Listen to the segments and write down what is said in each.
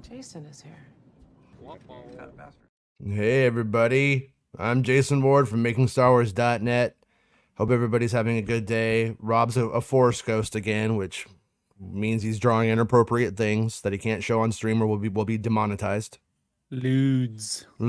Jason is here. Hey everybody, I'm Jason Ward from MakingStarWars.net. Hope everybody's having a good day. Rob's a Force ghost again, which means he's drawing inappropriate things that he can't show on stream or will be demonetized. Lewds. He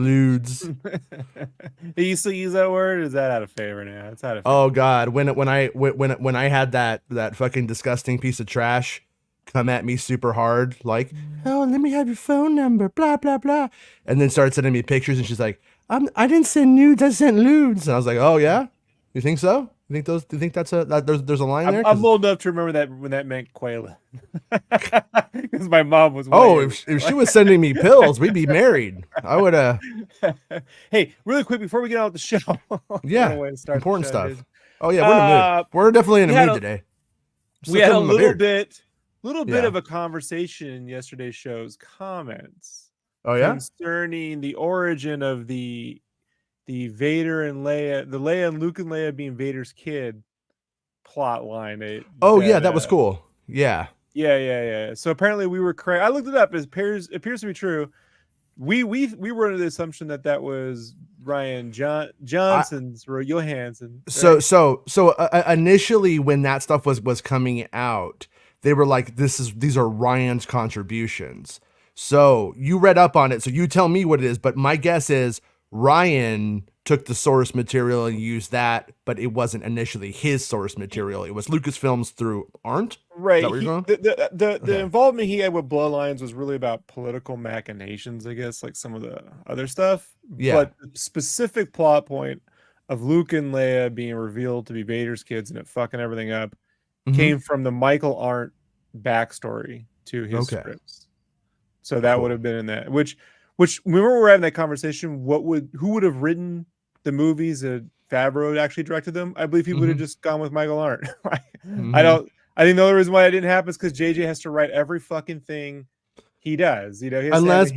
used to use that word. Or is that out of favor now? It's out of favor. Oh God, when I had that fucking disgusting piece of trash come at me super hard, like, oh, let me have your phone number, blah blah blah, and then started sending me pictures, and she's like, I didn't send nudes, I sent lewds, and I was like, oh yeah, you think so? You think that's there's a line there? I'm old enough to remember that when that meant Quayla, because my mom was. Oh, if she was sending me pills, we'd be married. I would Hey, really quick before we get on with the show. Yeah, important stuff. Oh yeah, we're in the mood. We're definitely in the mood today. We had a little bit of a conversation in yesterday's show's comments. Oh yeah, concerning the origin of the Vader and Leia, the Leia and Luke and Leia being Vader's kid plot line. That was cool. Yeah. So apparently we were correct. I looked it up. It appears to be true. We were under the assumption that was Ryan Johnson's or Johansson. Right? So initially when that stuff was coming out, they were like, these are Ryan's contributions. So you read up on it. So you tell me what it is. But my guess is Ryan took the source material and used that, but it wasn't initially his source material. It was Lucasfilm's through Arndt. Right. The involvement he had with Bloodlines was really about political machinations, I guess, like some of the other stuff. Yeah. But the specific plot point of Luke and Leia being revealed to be Vader's kids and it fucking everything up came from the Michael Arndt backstory to his scripts. So that would have been in that, which remember we were having that conversation, who would have written the movies that Favreau had actually directed them? I believe he would have just gone with Michael Arndt. I think the only reason why it didn't happen is because JJ has to write every fucking thing he does. You know, he has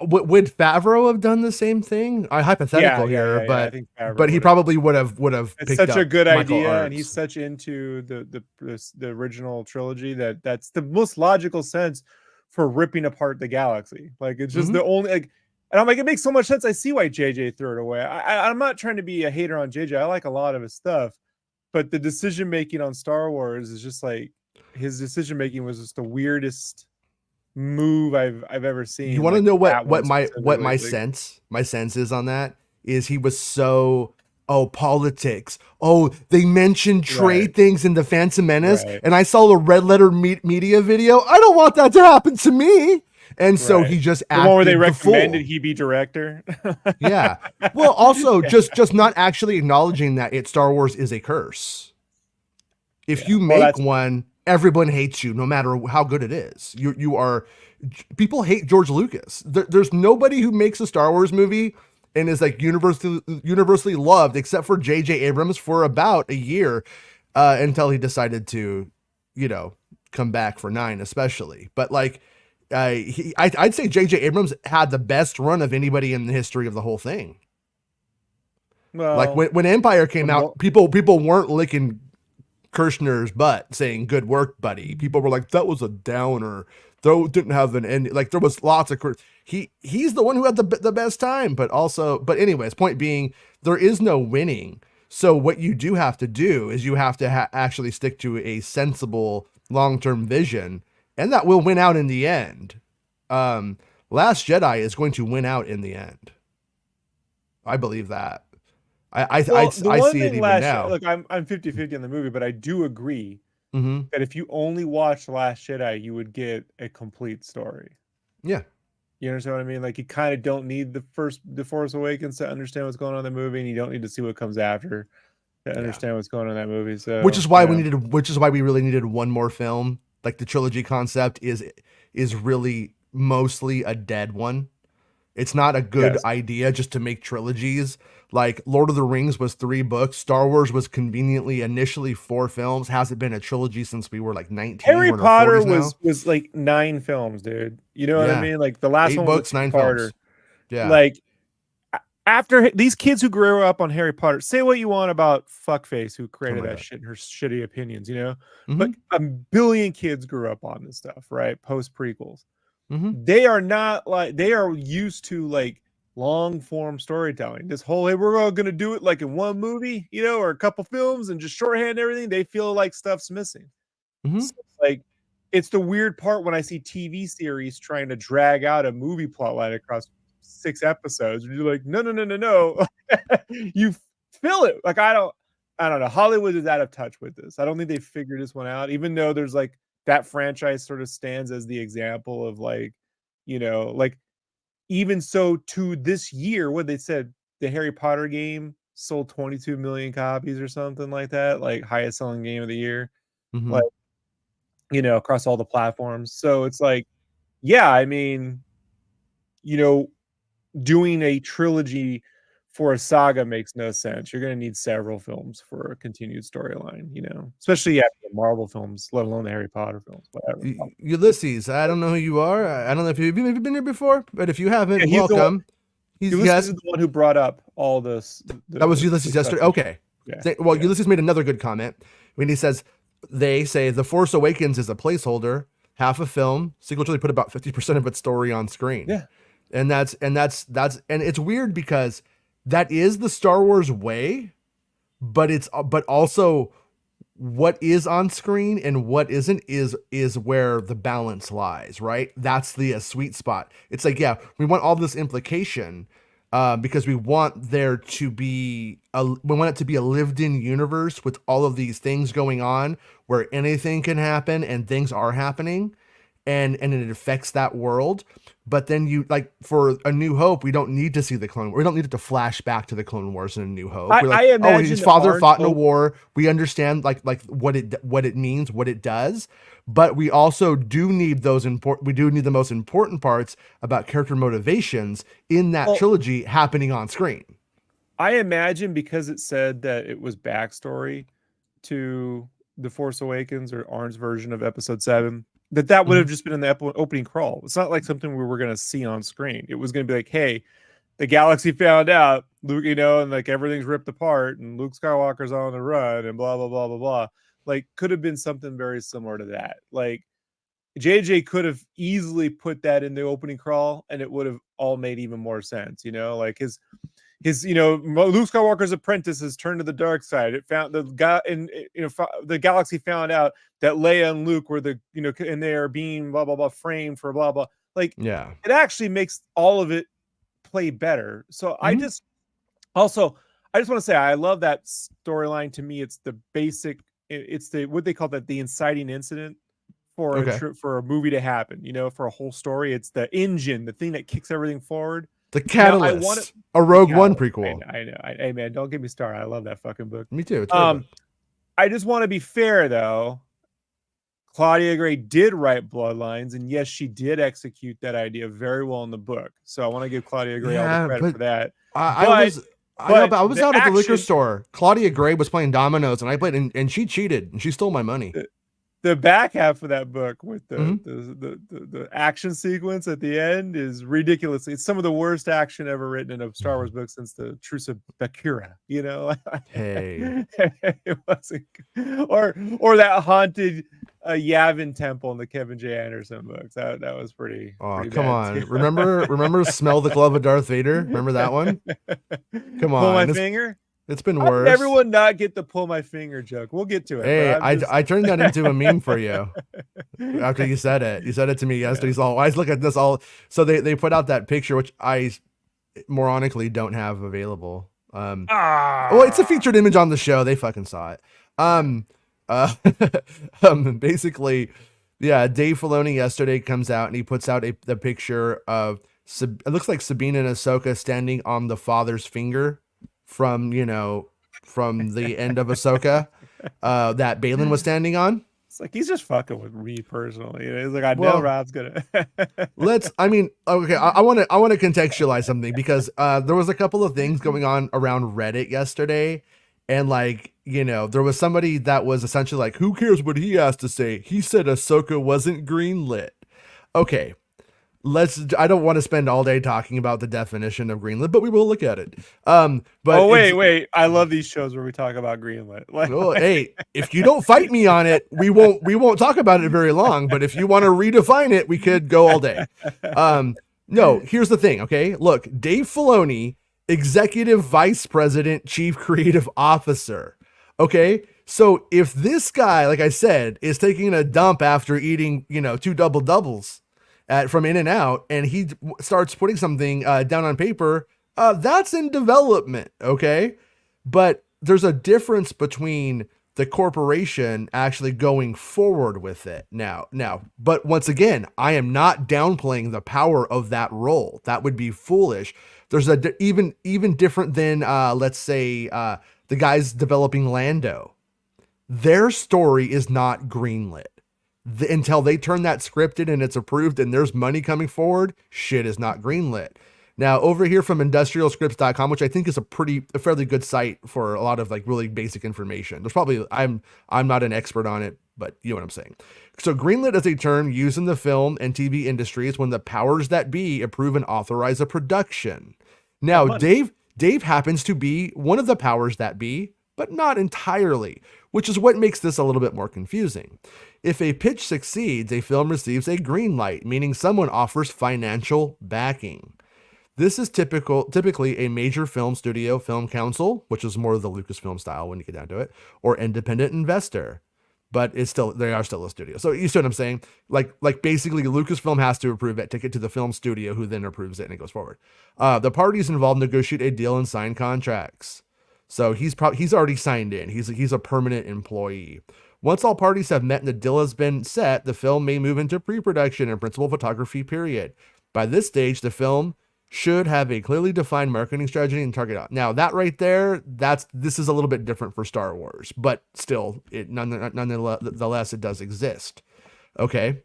would Favreau have done the same thing? Hypothetical here, but he probably would have. It's such a good idea, and he's such into the original trilogy that's the most logical sense for ripping apart the galaxy. Like it's just the only and I'm like, it makes so much sense. I see why JJ threw it away. I'm not trying to be a hater on JJ. I like a lot of his stuff, but the decision making on Star Wars is just like his decision making was just the weirdest move I've ever seen. You want to know what my sense is on that is he was so politics. Oh, they mentioned trade things in the Phantom Menace, and I saw the red letter media video. I don't want that to happen to me. And so he just acted the one where they recommended he be director. Yeah. Well, also just not actually acknowledging that Star Wars is a curse. If you make one, everyone hates you, no matter how good it is. People hate George Lucas. There's nobody who makes a Star Wars movie and is like universally loved, except for J.J. Abrams for about a year, until he decided to, come back for 9, especially. But like, I'd say J.J. Abrams had the best run of anybody in the history of the whole thing. Well, like when Empire came out, people weren't licking Kirshner's butt saying "good work, buddy." People were like, "That was a downer. Though didn't have an end." Like there was lots of he's the one who had the best time, but anyways, point being, there is no winning. So what you do have to do is you have to actually stick to a sensible long-term vision, and that will win out in the end. Last Jedi is going to win out in the end. I believe that. I see it even now. Look, I'm 50-50 on the movie, but I do agree that if you only watched Last Jedi, you would get a complete story. Yeah. You understand what I mean? Like you kind of don't need the Force Awakens to understand what's going on in the movie, and you don't need to see what comes after to understand what's going on in that movie. So which is why we really needed one more film. Like the trilogy concept is really mostly a dead one. It's not a good idea just to make trilogies. Like Lord of the Rings was 3 books. Star Wars was conveniently initially 4 films. Hasn't been a trilogy since we were like 19. Harry Potter was like 9 films, dude. You know what I mean? Like the last 8 one books, was 9 films. Yeah. Like after these kids who grew up on Harry Potter, say what you want about fuckface who created that shit and her shitty opinions, but a billion kids grew up on this stuff, right? Post prequels. They are not like, they are used to like long form storytelling. This whole, hey, we're all going to do it like in one movie, or a couple films and just shorthand everything. They feel like stuff's missing. So like, it's the weird part when I see TV series trying to drag out a movie plot line across 6 episodes. You're like, no. You fill it. Like, I don't know. Hollywood is out of touch with this. I don't think they figured this one out, even though there's like that franchise sort of stands as the example of like, like even so to this year, what they said, the Harry Potter game sold 22 million copies or something like that, like highest selling game of the year. Like, across all the platforms. So it's like, yeah, I mean, doing a trilogy for a saga makes no sense. You're going to need several films for a continued storyline, especially after the Marvel films, let alone the Harry Potter films, whatever. Ulysses, I don't know who you are. I don't know if you've maybe been here before, but if you haven't, welcome. Ulysses is the one who brought up all this. That was Ulysses yesterday. Okay. Yeah. Well, Ulysses made another good comment when he says, they say The Force Awakens is a placeholder, half a film. Sequel trilogy put about 50% of its story on screen. Yeah. And it's weird because that is the Star Wars way, but also what is on screen and what isn't is where the balance lies, right? That's the sweet spot. It's like, yeah, we want all this implication because we want there to be we want it to be a lived-in universe with all of these things going on where anything can happen and things are happening, and it affects that world. But then you, like, for A New Hope, we don't need to see the Clone Wars. We don't need it to flash back to the Clone Wars in A New Hope. We're like, I imagine his father fought in a war. We understand like what it means, what it does. But we also do need we do need the most important parts about character motivations in that trilogy happening on screen. I imagine because it said that it was backstory to The Force Awakens or Arn's version of Episode 7, that would have just been in the opening crawl. It's not like something we were going to see on screen. It was going to be like, hey, the galaxy found out, Luke, and like everything's ripped apart and Luke Skywalker's on the run and blah, blah, blah, blah, blah. Like, could have been something very similar to that. Like, JJ could have easily put that in the opening crawl and it would have all made even more sense, like his Luke Skywalker's apprentice has turned to the dark side. It found the guy, and the galaxy found out that Leia and Luke were and they are being blah blah blah framed for blah blah. Like, yeah, it actually makes all of it play better. So I just want to say I love that storyline. To me, it's the basic. It's the what they call that the inciting incident for a movie to happen. For a whole story, it's the engine, the thing that kicks everything forward. The catalyst, a Rogue One prequel. I know. Hey man, don't get me started. I love that fucking book. Me too. I just want to be fair though. Claudia Gray did write Bloodlines, and yes, she did execute that idea very well in the book. So I want to give Claudia Gray all the credit for that. I was out at the liquor store. Claudia Gray was playing dominoes, and I played, and she cheated, and she stole my money. The back half of that book with the action sequence at the end is ridiculous. It's some of the worst action ever written in a Star Wars book since the Truce of Bakura. Hey, it wasn't, or that haunted Yavin temple in the Kevin J. Anderson books. That was pretty. Oh, come on! Remember, Smell the Glove of Darth Vader. Remember that one? Come on, pull my finger. It's been worse. Everyone not get the pull my finger joke. We'll get to it. Hey, I turned that into a meme for you after you said it. You said it to me yesterday. So I look at this all. So they put out that picture, which I moronically don't have available. Well, it's a featured image on the show. They fucking saw it. Basically, yeah. Dave Filoni yesterday comes out and he puts out the picture of it looks like Sabine and Ahsoka standing on the father's finger from the end of Ahsoka that Balin was standing on. It's like he's just fucking with me personally. He's like, I know Rob's gonna. I want to contextualize something because there was a couple of things going on around Reddit yesterday, and there was somebody that was essentially like, who cares what he has to say? He said Ahsoka wasn't greenlit. Okay. I don't want to spend all day talking about the definition of greenlit, but we will look at it. But wait. I love these shows where we talk about greenlit. Well, hey, if you don't fight me on it, we won't talk about it very long. But if you want to redefine it, we could go all day. No, here's the thing. Okay, look, Dave Filoni, Executive Vice President, Chief Creative Officer. Okay, so if this guy, like I said, is taking a dump after eating, 2 double doubles from In-N-Out, and he starts putting something down on paper, that's in development. Okay, but there's a difference between the corporation actually going forward with it now. But once again, I am not downplaying the power of that role. That would be foolish. There's even different than let's say the guys developing Lando. Their story is not greenlit. Until they turn that script in and it's approved and there's money coming forward, shit is not greenlit. Now, over here from industrialscripts.com, which I think is a fairly good site for a lot of like really basic information. There's probably, I'm not an expert on it, but you know what I'm saying. So greenlit is a term used in the film and TV industries when the powers that be approve and authorize a production. Now, Dave happens to be one of the powers that be, but not entirely, which is what makes this a little bit more confusing. If a pitch succeeds, a film receives a green light, meaning someone offers financial backing. This is typically a major film studio, film council, which is more of the Lucasfilm style when you get down to it, or independent investor. But they are still a studio. So you see what I'm saying? Like basically Lucasfilm has to approve it, take it to the film studio, who then approves it and it goes forward. The parties involved negotiate a deal and sign contracts. So he's already signed in. He's a permanent employee. Once all parties have met and the deal has been set, the film may move into pre-production and principal photography period. By this stage, the film should have a clearly defined marketing strategy and target out. Now that right there, this is a little bit different for Star Wars, but still, nonetheless, it does exist. Okay,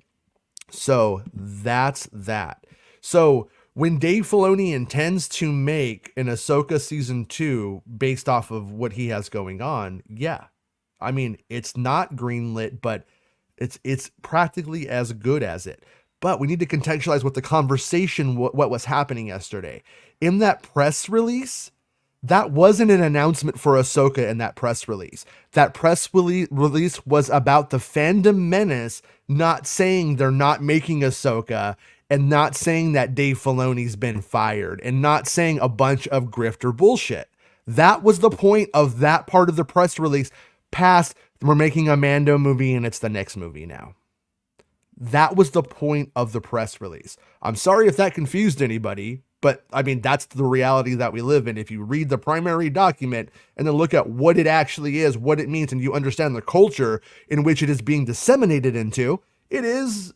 so that's that. So when Dave Filoni intends to make an Ahsoka season 2 based off of what he has going on, yeah, I mean it's not greenlit, but it's practically as good as it. But we need to contextualize what the conversation, what was happening yesterday. In that press release, that wasn't an announcement for Ahsoka in that press release. That press release was about the fandom menace not saying they're not making Ahsoka and not saying that Dave Filoni's been fired and not saying a bunch of grifter bullshit. That was the point of that part of the press release. Past, we're making a Mando movie and it's the next movie now. That was the point of the press release. I'm sorry if that confused anybody, but I mean, that's the reality that we live in. If you read the primary document and then look at what it actually is, what it means, and you understand the culture in which it is being disseminated into, it is,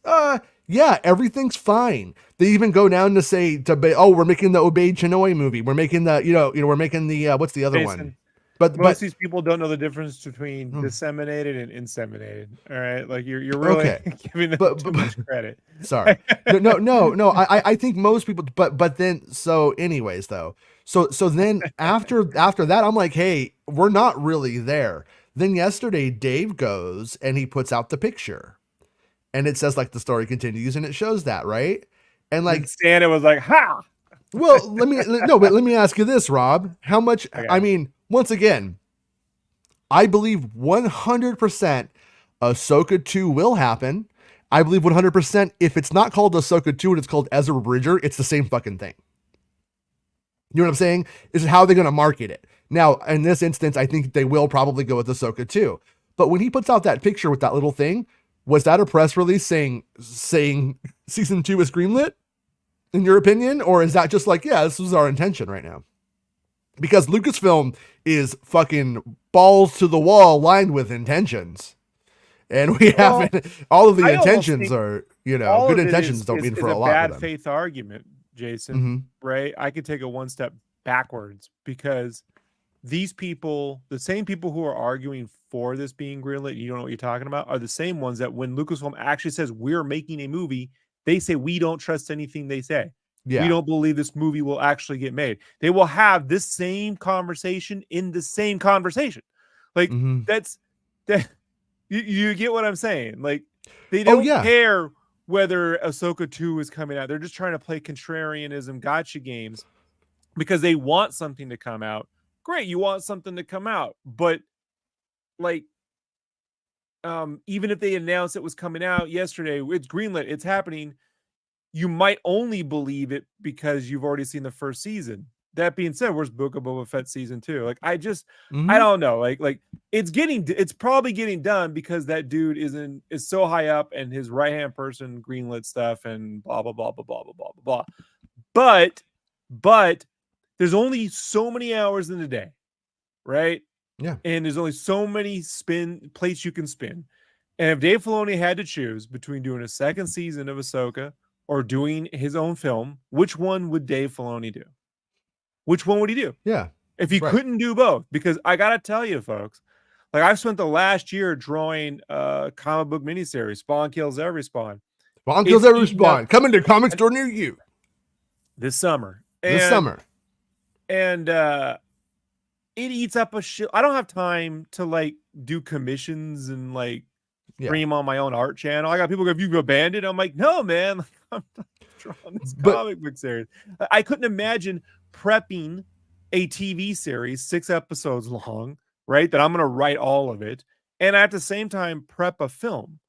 yeah, everything's fine. They even go down to say, we're making the Obey Chinoy movie. We're making the, we're making the, what's the other one? But most of these people don't know the difference between disseminated and inseminated. All right, like you're really giving them too much credit. Sorry, no. I think most people, but then anyways though, so then after that, I'm like, hey, we're not really there. Then yesterday, Dave goes and he puts out the picture, and it says like the story continues, and it shows that, right? And like Stan, it was like, ha. Well, let me ask you this, Rob. How much? Okay. I mean. Once again, I believe 100% Ahsoka 2 will happen. I believe 100% if it's not called Ahsoka 2 and it's called Ezra Bridger, it's the same fucking thing. You know what I'm saying? This is how they're going to market it. Now, in this instance, I think they will probably go with Ahsoka 2. But when he puts out that picture with that little thing, was that a press release saying season 2 is greenlit? In your opinion? Or is that just like, yeah, this is our intention right now? Because Lucasfilm is fucking balls to the wall lined with intentions. And we haven't, all of the intentions are, good intentions don't mean for a lot. It's a bad faith argument, Jason, right? I could take it one step backwards because these people, the same people who are arguing for this being greenlit, you don't know what you're talking about, are the same ones that when Lucasfilm actually says we're making a movie, they say we don't trust anything they say. Yeah. We don't believe this movie will actually get made. They will have this same conversation in the same conversation. Like that's that you get what I'm saying? Like they don't care whether Ahsoka 2 is coming out. They're just trying to play contrarianism gotcha games because they want something to come out. Great, you want something to come out, but like, even if they announced it was coming out yesterday, it's greenlit, it's happening, you might only believe it because you've already seen the first season. That being said, where's Book of Boba Fett season 2? Like, I don't know. Like it's probably getting done because that dude is so high up and his right hand person greenlit stuff and blah blah blah blah blah blah blah blah. But there's only so many hours in the day, right? Yeah. And there's only so many plates you can spin. And if Dave Filoni had to choose between doing a second season of Ahsoka or doing his own film, which one would Dave Filoni do? Which one would he do? Yeah. If he couldn't do both, because I got to tell you, folks, like I've spent the last year drawing a comic book miniseries, Spawn Kills Every Spawn. Spawn Kills Every Spawn. Coming to a comic store near you. This summer. And it eats up a shit. I don't have time to like do commissions and like stream on my own art channel. I got people go, "Have you abandoned?" I'm like, no, man. I'm not drawing this comic book series. I couldn't imagine prepping a TV series 6 episodes long, right? That I'm going to write all of it. And at the same time, prep a film.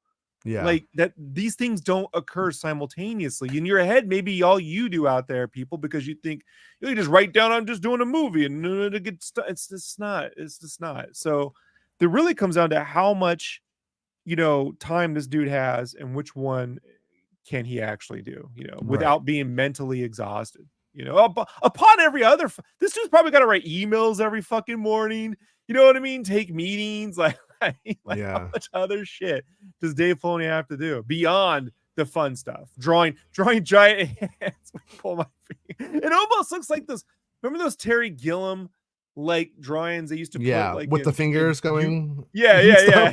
Yeah. Like that, these things don't occur simultaneously. In your head, maybe all you do out there, people, because you think you just write down, I'm just doing a movie and it's just not. So it really comes down to how much, time this dude has and which one can he actually do, without being mentally exhausted. Upon every other, this dude's probably got to write emails every fucking morning. You know what I mean? Take meetings, how much other shit does Dave Filoni have to do beyond the fun stuff? Drawing giant hands. Pull my feet. It almost looks like this. Remember those Terry Gilliam like drawings they used to put like with the fingers going? Yeah.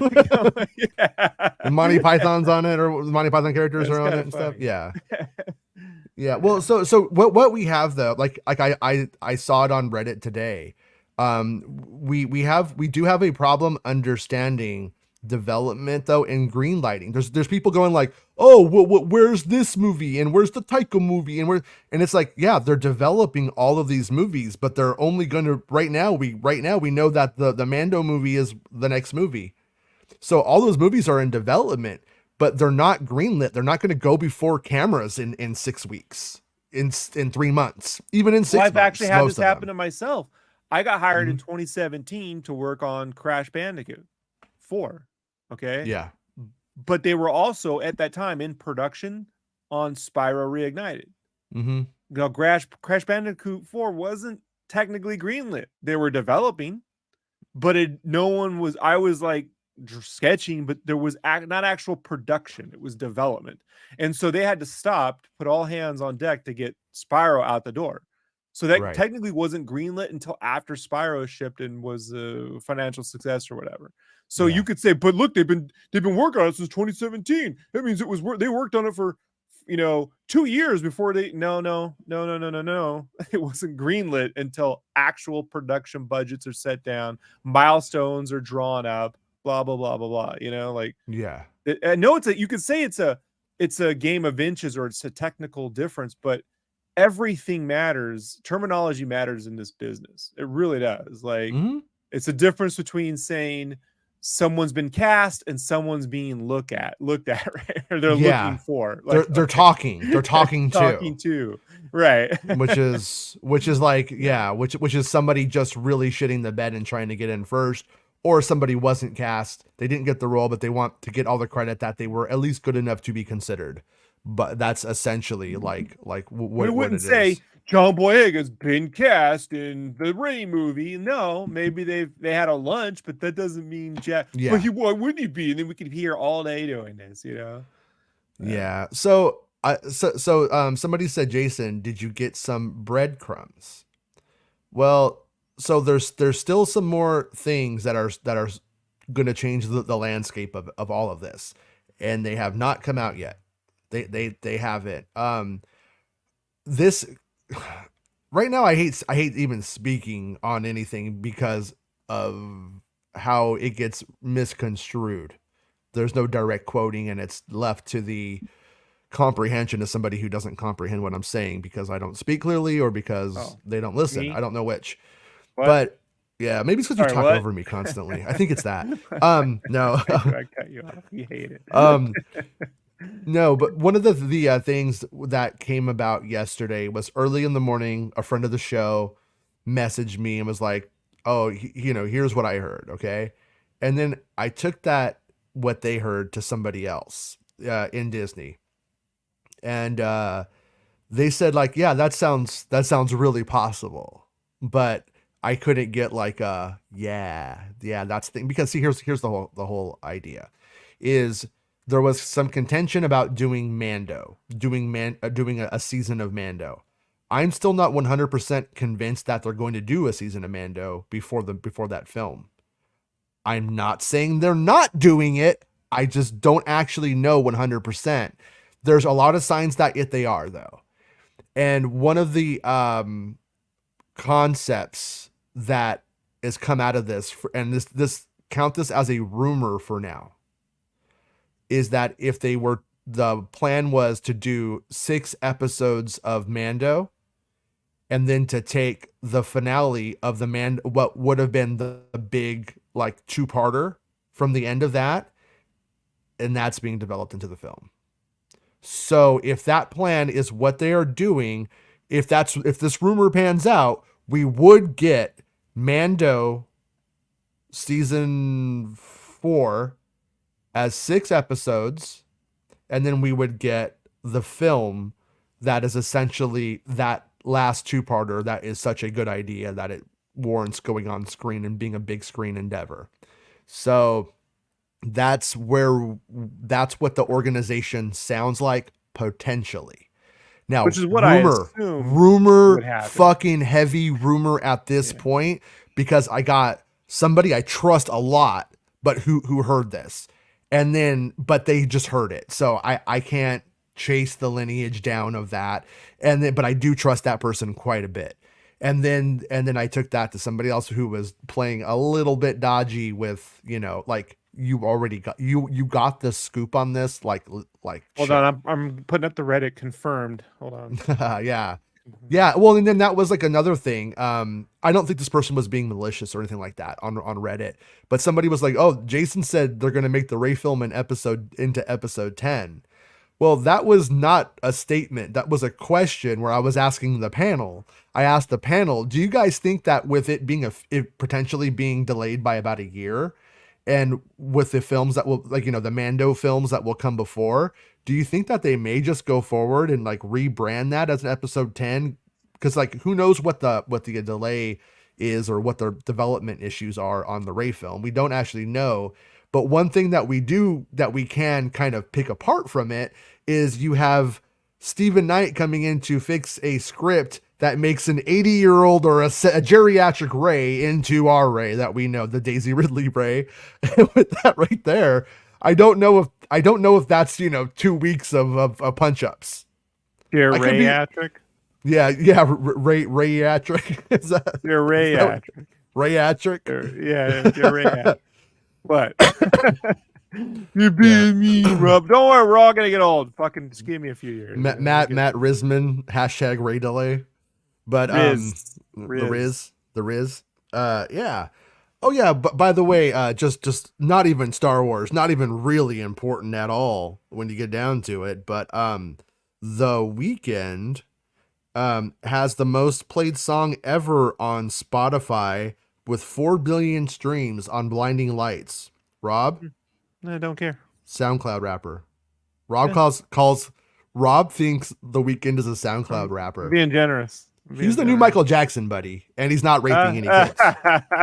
And Monty Python's on it, or Monty Python characters are on it and stuff. Yeah. Yeah. Well, so what we have though, like I saw it on Reddit today. We do have a problem understanding development though in green lighting. There's people going like, oh, where's this movie and where's the Taika movie and it's like, yeah, they're developing all of these movies, but they're only going to right now we know that the Mando movie is the next movie, so all those movies are in development, but they're not greenlit. They're not going to go before cameras in 6 weeks, in 3 months, even in 6 months. I've actually had this happen to myself. I got hired in 2017 to work on Crash Bandicoot 4. Okay. Yeah. But they were also at that time in production on Spyro Reignited. Now, Crash Bandicoot 4 wasn't technically greenlit. They were developing, but I was like sketching, but there was not actual production. It was development. And so they had to stop, put all hands on deck to get Spyro out the door. So that technically wasn't greenlit until after Spyro shipped and was a financial success or whatever. So you could say, but look, they've been working on it since 2017. That means they worked on it for 2 years before they. No. It wasn't greenlit until actual production budgets are set down, milestones are drawn up, blah blah blah blah blah. I know you could say it's a game of inches or it's a technical difference, but everything matters. Terminology matters in this business. It really does. Like it's a difference between saying someone's been cast and someone's being looked at, right? Or they're looking for. Like, they're talking to, right? which is like, which is somebody just really shitting the bed and trying to get in first, or somebody wasn't cast, they didn't get the role, but they want to get all the credit that they were at least good enough to be considered. But that's essentially like what we wouldn't say John Boyega's been cast in the Rey movie. No, maybe they had a lunch, but that doesn't mean Jack. Yeah. But why wouldn't he be? And then we could hear all day doing this, Yeah. So somebody said, Jason, did you get some breadcrumbs? Well, so there's still some more things that are going to change the landscape of all of this, and they have not come out yet. They haven't. This right now, I hate even speaking on anything because of how it gets misconstrued. There's no direct quoting, and it's left to the comprehension as somebody who doesn't comprehend what I'm saying because I don't speak clearly or because they don't listen. Me? I don't know which. What? But yeah, maybe it's because you talk what? over me constantly. I think it's that. No. I cut you off. You hate it. No, but one of the things that came about yesterday was early in the morning, a friend of the show messaged me and was like, oh, here's what I heard. Okay. And then I took what they heard to somebody else in Disney. And they said like, yeah, that sounds really possible. But I couldn't get like yeah, that's the thing. Because see, here's the whole idea is there was some contention about doing Mando, doing a season of Mando. I'm still not 100% convinced that they're going to do a season of Mando before that film. I'm not saying they're not doing it. I just don't actually know 100%. There's a lot of signs that they are though. And one of the concepts that has come out of this, and this count this as a rumor for now, is that if the plan was to do 6 episodes of Mando and then to take the finale of the what would have been the big like 2-parter from the end of that, and that's being developed into the film. So if that plan is what they are doing, if this rumor pans out, we would get Mando season 4 as 6 episodes, and then we would get the film that is essentially that last 2-parter that is such a good idea that it warrants going on screen and being a big screen endeavor. So that's what the organization sounds like potentially. Now, which is what I assume rumor, fucking heavy rumor at this point, because I got somebody I trust a lot, but who heard this. But they just heard it. So I can't chase the lineage down of that. But I do trust that person quite a bit. And then I took that to somebody else who was playing a little bit dodgy with, like you already got, you got the scoop on this. Like, hold on. I'm putting up the Reddit confirmed. Hold on. Yeah. Yeah. Well, and then that was like another thing. I don't think this person was being malicious or anything like that on Reddit, but somebody was like, oh, Jason said they're going to make the Rey film into episode 10. Well, that was not a statement. That was a question where I was asking the panel. I asked the panel, do you guys think that with it being it potentially being delayed by about a year, and with the films that will, like, the Mando films that will come before, do you think that they may just go forward and like rebrand that as an episode 10? Because like, who knows what the delay is or what the development issues are on the Rey film? We don't actually know. But one thing that we can kind of pick apart from it is you have Stephen Knight coming in to fix a script that makes an 80-year-old or a geriatric Rey into our Rey that we know, the Daisy Ridley Rey. With that right there, I don't know if that's 2 weeks of punch-ups. Geriatric? Yeah, Rayatric. Is that? You're Rayatric. Rayatric? Yeah, you're Rayatric. What? You're being mean, Rob. Don't worry, we're all gonna get old. Fucking just give me a few years. Matt Risman, hashtag Ray delay. But the Riz. Yeah. Oh yeah, but by the way, just not even Star Wars, not even really important at all when you get down to it. But The Weeknd has the most played song ever on Spotify with 4 billion streams on Blinding Lights. Rob? I don't care. SoundCloud rapper. Rob thinks The Weeknd is a SoundCloud rapper. Being generous. He's the new Michael Jackson, buddy, and he's not raping any kids.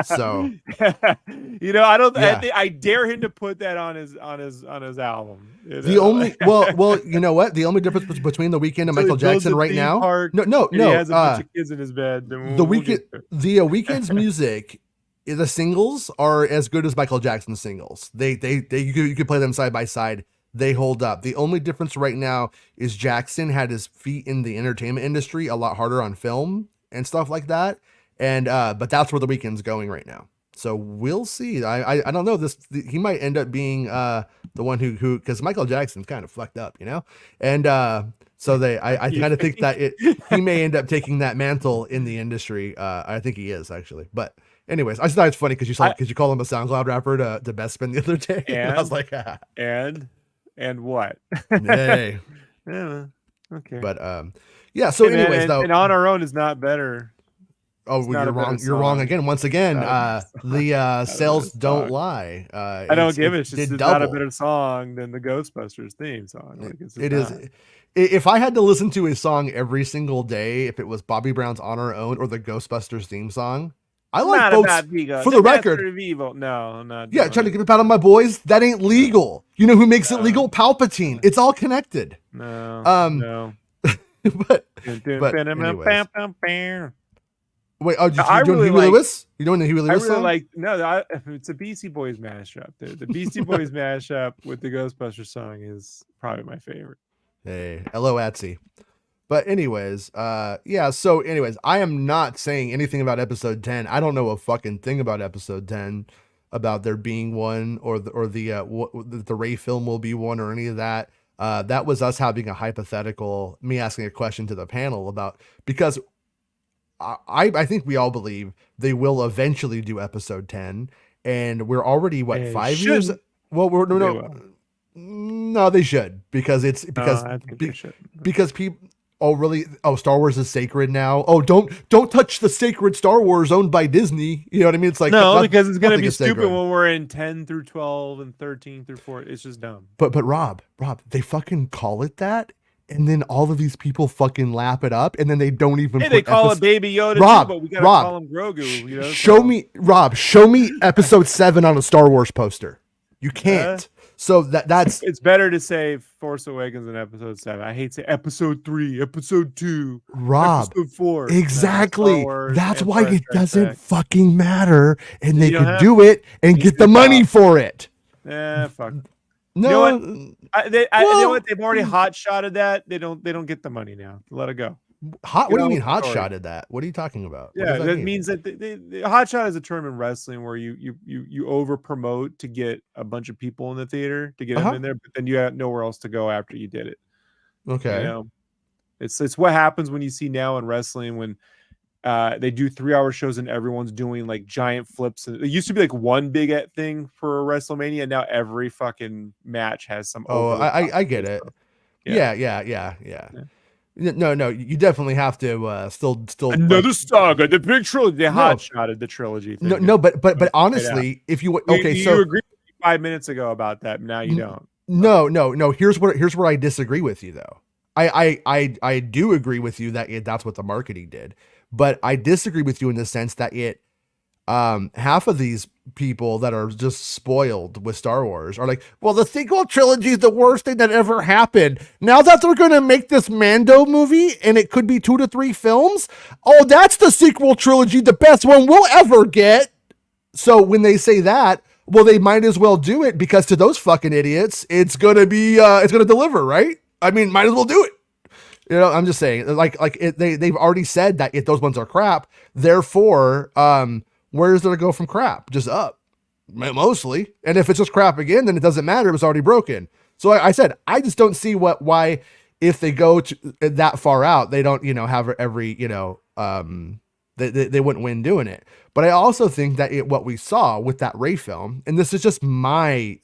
So, I don't. Yeah. I dare him to put that on his album. The only well, you know what? The only difference between The Weeknd and Michael Jackson right now. No. He has a bunch of kids in his bed. The Weeknd's music, the singles are as good as Michael Jackson's singles. You could play them side by side. They hold up. The only difference right now is Jackson had his feet in the entertainment industry a lot harder on film and stuff like that. And but that's where The Weeknd's going right now. So we'll see. I don't know. He might end up being the one who because Michael Jackson's kind of fucked up, you know, and so I kind of think that he may end up taking that mantle in the industry. I think he is actually, but. Anyways, I just thought it's funny because you call him a SoundCloud rapper to Bespin the other day. And I was like, and what? Hey. Yeah, okay. But yeah. So, hey, anyways, though, and On Our Own is not better. Oh, you're wrong. You're wrong again. Once again, the sales don't lie. I don't give it. It's just not a better song than the Ghostbusters theme song. Like, it is. If I had to listen to a song every single day, if it was Bobby Brown's On Our Own or the Ghostbusters theme song, I like both. For the record, no, I'm not. Yeah, trying to give a pat on my boys. That ain't legal. You know who makes it legal? Palpatine. It's all connected. No. but anyways. Wait, did you doing Huey Lewis? You doing the Huey Lewis song? It's a Beastie Boys mashup. The Beastie Boys mashup with the Ghostbusters song is probably my favorite. Hey, hello, Atsy. But anyways, yeah. So anyways, I am not saying anything about episode 10. I don't know a fucking thing about episode 10, about there being one or the Rey film will be one or any of that. That was us having a hypothetical, me asking a question to the panel about, because I think we all believe they will eventually do episode 10, and we're already 5 years. Well, no, they should, because people. Oh, really? Oh, Star Wars is sacred now. Oh, don't touch the sacred Star Wars owned by Disney. You know what I mean? It's like, no, because it's gonna be stupid when we're in 10 through 12 and 13 through 4. It's just dumb. But Rob, they fucking call it that, and then all of these people fucking lap it up, and then they don't even. Hey, they call it Baby Yoda, but we gotta call him Grogu. You know, show me episode 7 on a Star Wars poster. You can't. So that's it's better to say Force Awakens in episode 7. I hate to say episode 3, episode 2, Rob, episode 4. Exactly. That's why it doesn't fucking matter, and they could do it and get the money for it. Fuck. No, you know what? They've already hot-shotted that. They don't get the money now. Let it go. What do you mean hot-shotted that? What are you talking about? Yeah, that means that the hot shot is a term in wrestling where you over promote to get a bunch of people in the theater to get them in there, but then you have nowhere else to go after you did it. Okay, you know, it's what happens when you see now in wrestling when they do 3-hour shows and everyone's doing like giant flips. It used to be like one big thing for WrestleMania, and now every fucking match has some. I get it. Yeah. No, you definitely have to still another saga, the big trilogy. They hot-shotted the trilogy thing. But honestly, if you you agreed 5 minutes ago about that, now you don't. No. Here's where I disagree with you though. I do agree with you that that's what the marketing did, but I disagree with you in the sense that half of these people that are just spoiled with Star Wars are like, well, the sequel trilogy is the worst thing that ever happened. Now that they're going to make this Mando movie and it could be 2 to 3 films, oh, that's the sequel trilogy, the best one we'll ever get. So when they say that, well, they might as well do it, because to those fucking idiots, it's going to be, it's going to deliver, right? I mean, might as well do it. You know, I'm just saying, they've already said that if those ones are crap, therefore, where does it go from crap? Just up, mostly. And if it's just crap again, then it doesn't matter. It was already broken. So I said, I just don't see why, if they go to that far out, they don't, have every, they wouldn't win doing it. But I also think that what we saw with that Rey film, and this is just my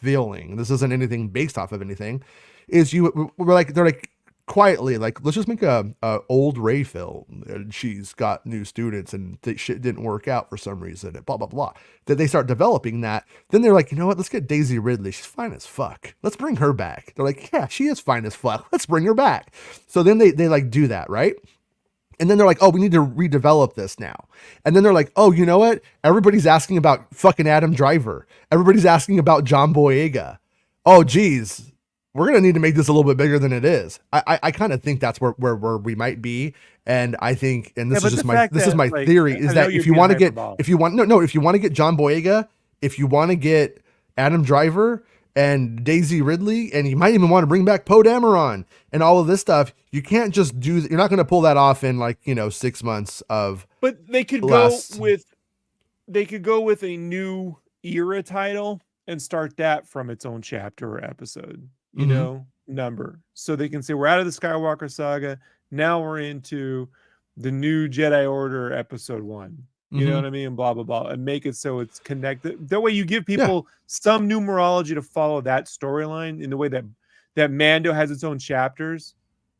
feeling, this isn't anything based off of anything, is they're like, quietly, like, let's just make a old Rey film, and she's got new students and shit didn't work out for some reason, and blah blah blah. That they start developing that, then they're like, you know what, let's get Daisy Ridley, she's fine as fuck, let's bring her back. They're like, yeah, she is fine as fuck, let's bring her back. So then they like do that, right? And then they're like, oh, we need to redevelop this now. And then they're like, oh, you know what, everybody's asking about fucking Adam Driver, everybody's asking about John Boyega. Oh geez, we're going to need to make this a little bit bigger than it is. I kind of think that's where we might be. And I think, and this is just my theory, is that if you want to get John Boyega, if you want to get Adam Driver and Daisy Ridley, and you might even want to bring back Poe Dameron and all of this stuff, you can't just you're not going to pull that off in 6 months of. But they could go with they could go with a new era title and start that from its own chapter or episode, you know, number. So they can say, we're out of the Skywalker saga. Now we're into the new Jedi Order episode 1. You know what I mean? Blah, blah, blah. And make it so it's connected. That way you give people some numerology to follow that storyline in the way that Mando has its own chapters,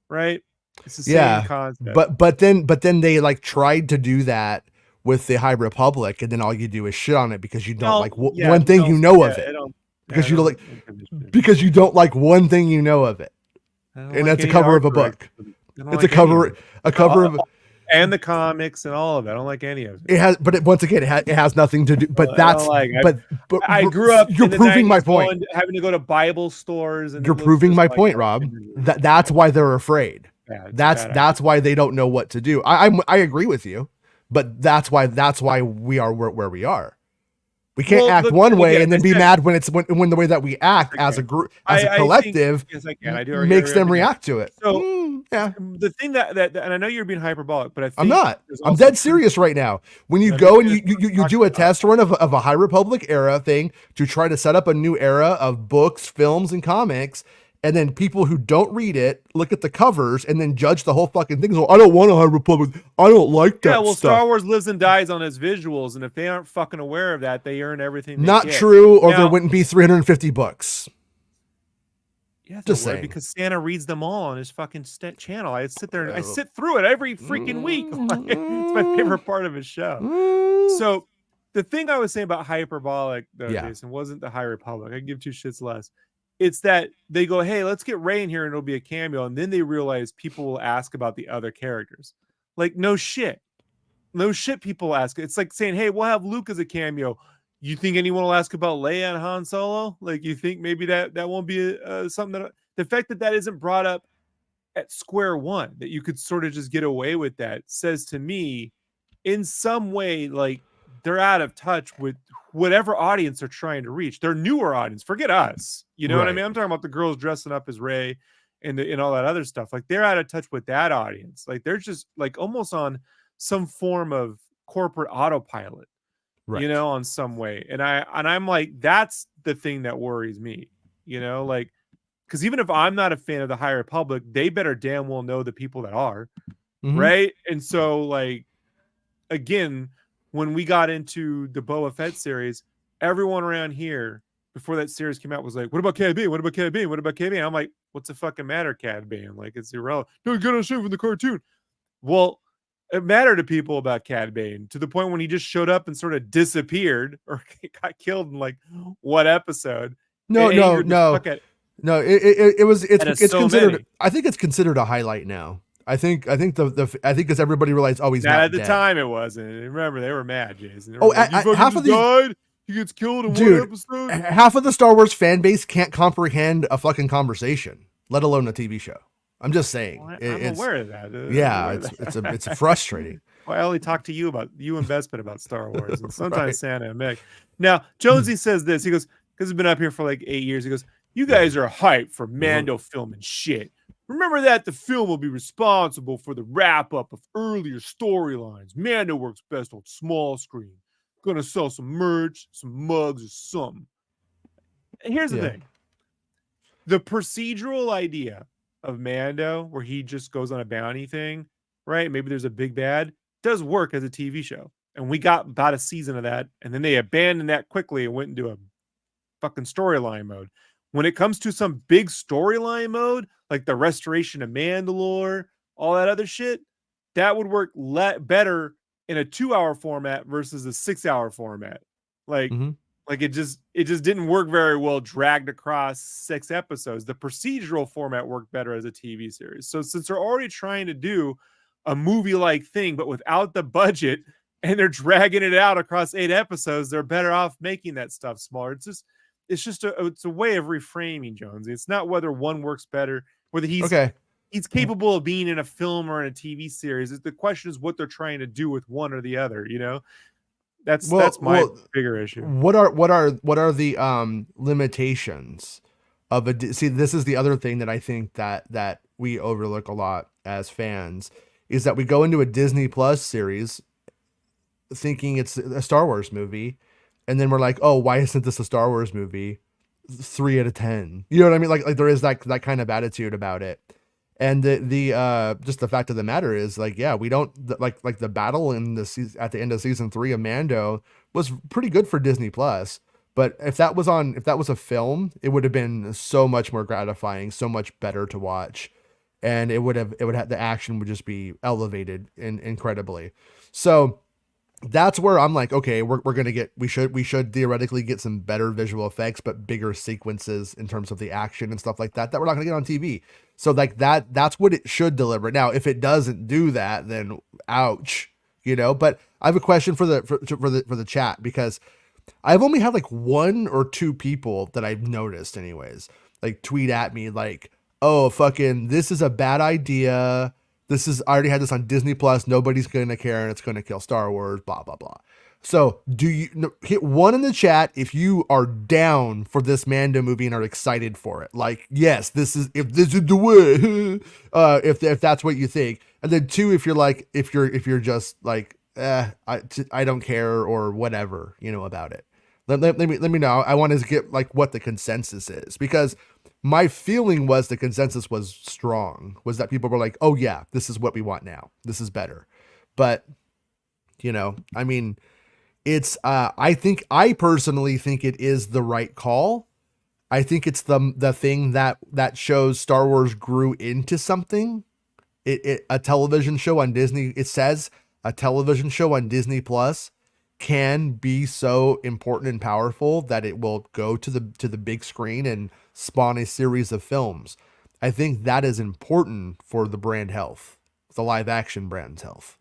right? It's the same concept. But then they like tried to do that with the High Republic, and then all you do is shit on it because you don't like one thing you know of it. Because you don't like because you don't like one thing you know of it. And that's a cover of a book. It's a cover of and the comics and all of it. I don't like any of it. It has, but once again, it has nothing to do. But that's but I grew up. You're proving my point. Having to go to Bible stores, and you're proving my point, Rob. That's why they're afraid. That's why they don't know what to do. I agree with you, but that's why we are where we are. We can't act one way and then be mad when the way that we act as a group, as a collective, makes them react to it. So the thing that and I know you're being hyperbolic, but I think I'm not. I'm dead serious right now. When you go and you do a test run of a High Republic era thing to try to set up a new era of books, films, and comics, and then people who don't read it look at the covers and then judge the whole fucking thing. So I don't want a High Republic. I don't like that. Yeah, well, Star Wars lives and dies on its visuals, and if they aren't fucking aware of that, they earn everything. Not true, or there wouldn't be 350 books. Yeah, just saying. Because Santa reads them all on his fucking channel. I sit there and I sit through it every freaking week. It's my favorite part of his show. So the thing I was saying about hyperbolic, though, Jason, wasn't the High Republic. I give two shits less. It's that they go, hey, let's get Rey in here and it'll be a cameo. And then they realize people will ask about the other characters. Like, no shit. No shit people ask. It's like saying, hey, we'll have Luke as a cameo. You think anyone will ask about Leia and Han Solo? Like, you think maybe that won't be something that... The fact that isn't brought up at square one, that you could sort of just get away with that, says to me, in some way, like, they're out of touch with whatever audience they're trying to reach. Their newer audience, forget us. You know what I mean? I'm talking about the girls dressing up as Rey and all that other stuff. Like, they're out of touch with that audience. Like, they're just like almost on some form of corporate autopilot, you know, on some way. And I'm like, that's the thing that worries me, you know, like, because even if I'm not a fan of the High Republic, they better damn well know the people that are, right? And so, like, again, when we got into the Boba Fett series, everyone around here before that series came out was like, what about Cad Bane? What about Cad Bane? What about Cad Bane? I'm like, what's the fucking matter, Cad Bane? Like, it's irrelevant. No, get on shit from the cartoon. Well, it mattered to people about Cad Bane to the point when he just showed up and sort of disappeared or got killed in like what episode. No. It's considered. Many. I think it's considered a highlight now. I think because everybody realized, oh, he's not at the dead. Time it wasn't. Remember, they were mad, Jason. Half of these died. He gets killed in one episode. Half of the Star Wars fan base can't comprehend a fucking conversation, let alone a TV show. I'm just saying. Well, I'm aware of that. Yeah, it's frustrating. Well, I only talk to you and Bespin about Star Wars, and sometimes Santa and Mick. Now, Jonesy says this. He goes, because he's been up here for like 8 years. He goes, you guys are hyped for Mando filming shit. Remember that the film will be responsible for the wrap-up of earlier storylines. Mando works best on small screen. Gonna sell some merch, some mugs, or something. And here's the thing. The procedural idea of Mando, where he just goes on a bounty thing, right? Maybe there's a big bad, does work as a TV show. And we got about a season of that, and then they abandoned that quickly and went into a fucking storyline mode. When it comes to some big storyline mode, like the restoration of Mandalore, all that other shit, that would work better in a 2-hour format versus a 6-hour format. Like, like it just didn't work very well dragged across 6 episodes. The procedural format worked better as a TV series. So since they're already trying to do a movie-like thing, but without the budget, and they're dragging it out across 8 episodes, they're better off making that stuff smaller. It's just a way of reframing, Jones. It's not whether one works better, whether he's capable of being in a film or in a TV series. The question is what they're trying to do with one or the other. You know, that's my bigger issue. What are the limitations of a? See, this is the other thing that I think that we overlook a lot as fans is that we go into a Disney Plus series, thinking it's a Star Wars movie, and then we're like, oh, why isn't this a Star Wars movie? 3 out of 10. You know what I mean? Like there is that kind of attitude about it. And the just the fact of the matter is, like, yeah, we don't like the battle in the season at the end of season 3 of Mando was pretty good for Disney Plus. But if that was a film, it would have been so much more gratifying, so much better to watch, and it would have the action would just be elevated incredibly. So that's where I'm like, okay, we're gonna get we should theoretically get some better visual effects, but bigger sequences in terms of the action and stuff like that we're not gonna get on TV. So like that's what it should deliver. Now, if it doesn't do that, then ouch, you know. But I have a question for the chat, because I've only had like 1 or 2 people that I've noticed, anyways, like tweet at me like, oh, fucking, this is a bad idea. I already had this on Disney Plus. Nobody's going to care, and it's going to kill Star Wars, blah, blah, blah. So hit 1 in the chat if you are down for this Mando movie and are excited for it. Like, yes, if this is the way, if that's what you think. And then 2, if you're just like, I don't care or whatever, you know, about it. Let me know. I want to get like what the consensus is, because my feeling was the consensus was strong, was that people were like, oh yeah, this is what we want now. This is better. But, you know, I mean, it's, I personally think it is the right call. I think it's the thing that shows Star Wars grew into something. A television show on Disney, it says a television show on Disney Plus can be so important and powerful that it will go to the big screen and spawn a series of films. I think that is important for the brand health, the live action brand's health.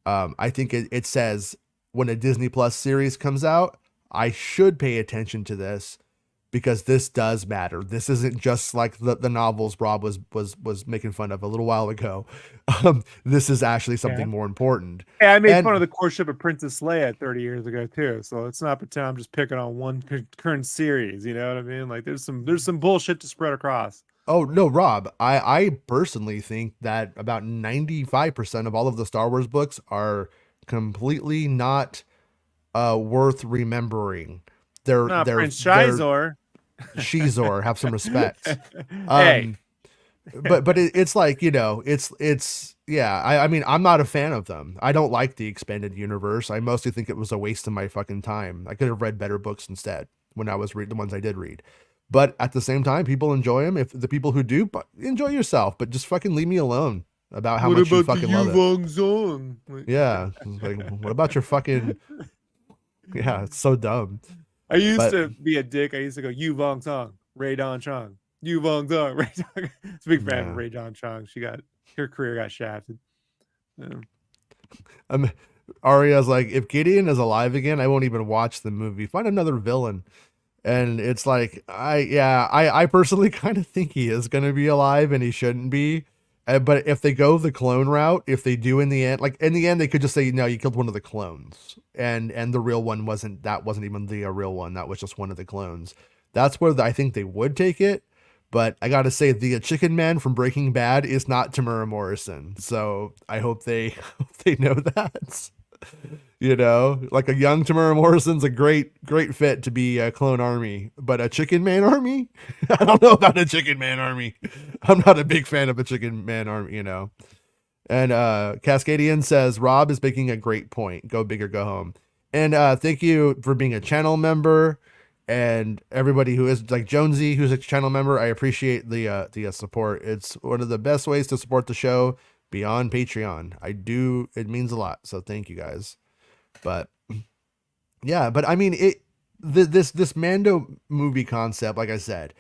I think it says when a Disney Plus series comes out, I should pay attention to this, because this does matter. This isn't just like the novels Rob was making fun of a little while ago. This is actually something more important. Yeah, I made fun of the courtship of Princess Leia 30 years ago too. So let's not pretend I'm just picking on one current series. You know what I mean? Like there's some bullshit to spread across. Oh no, Rob. I personally think that about 95% of all of the Star Wars books are completely not worth remembering. They're Prince Shizor. Shizor, have some respect. Hey. But it's like, you know, it's yeah, I mean, I'm not a fan of them. I don't like the expanded universe. I mostly think it was a waste of my fucking time. I could have read better books instead when I was reading the ones I did read. But at the same time, people enjoy them. If the people who do, but enjoy yourself, but just fucking leave me alone about how much you fucking love it. Yeah. Like, what about your fucking, yeah, it's so dumb. I used to be a dick. I used to go, Yu Vong Song, Ray Don Chong. Yu Vong Song, Ray Don. It's a big fan of Ray Don Chong. Her career got shafted. Yeah. Arya's like, if Gideon is alive again, I won't even watch the movie. Find another villain. And it's like, I personally kind of think he is going to be alive and he shouldn't be. But if they go the clone route, if they do in the end, like in the end, they could just say, no, you killed one of the clones, and the real one wasn't even the real one. That was just one of the clones. That's where I think they would take it. But I got to say, the Chicken Man from Breaking Bad is not Tamura Morrison. So I hope they know that. You know, like a young Tamura Morrison's a great fit to be a clone army, but a Chicken Man army? I don't know about a Chicken Man army. I'm not a big fan of a Chicken Man army, you know. And Cascadian says, Rob is making a great point. Go big or go home. And thank you for being a channel member, and everybody who is like Jonesy, who's a channel member. I appreciate the support. It's one of the best ways to support the show beyond Patreon. It means a lot. So thank you guys. But yeah, but I mean, this Mando movie concept, like I said,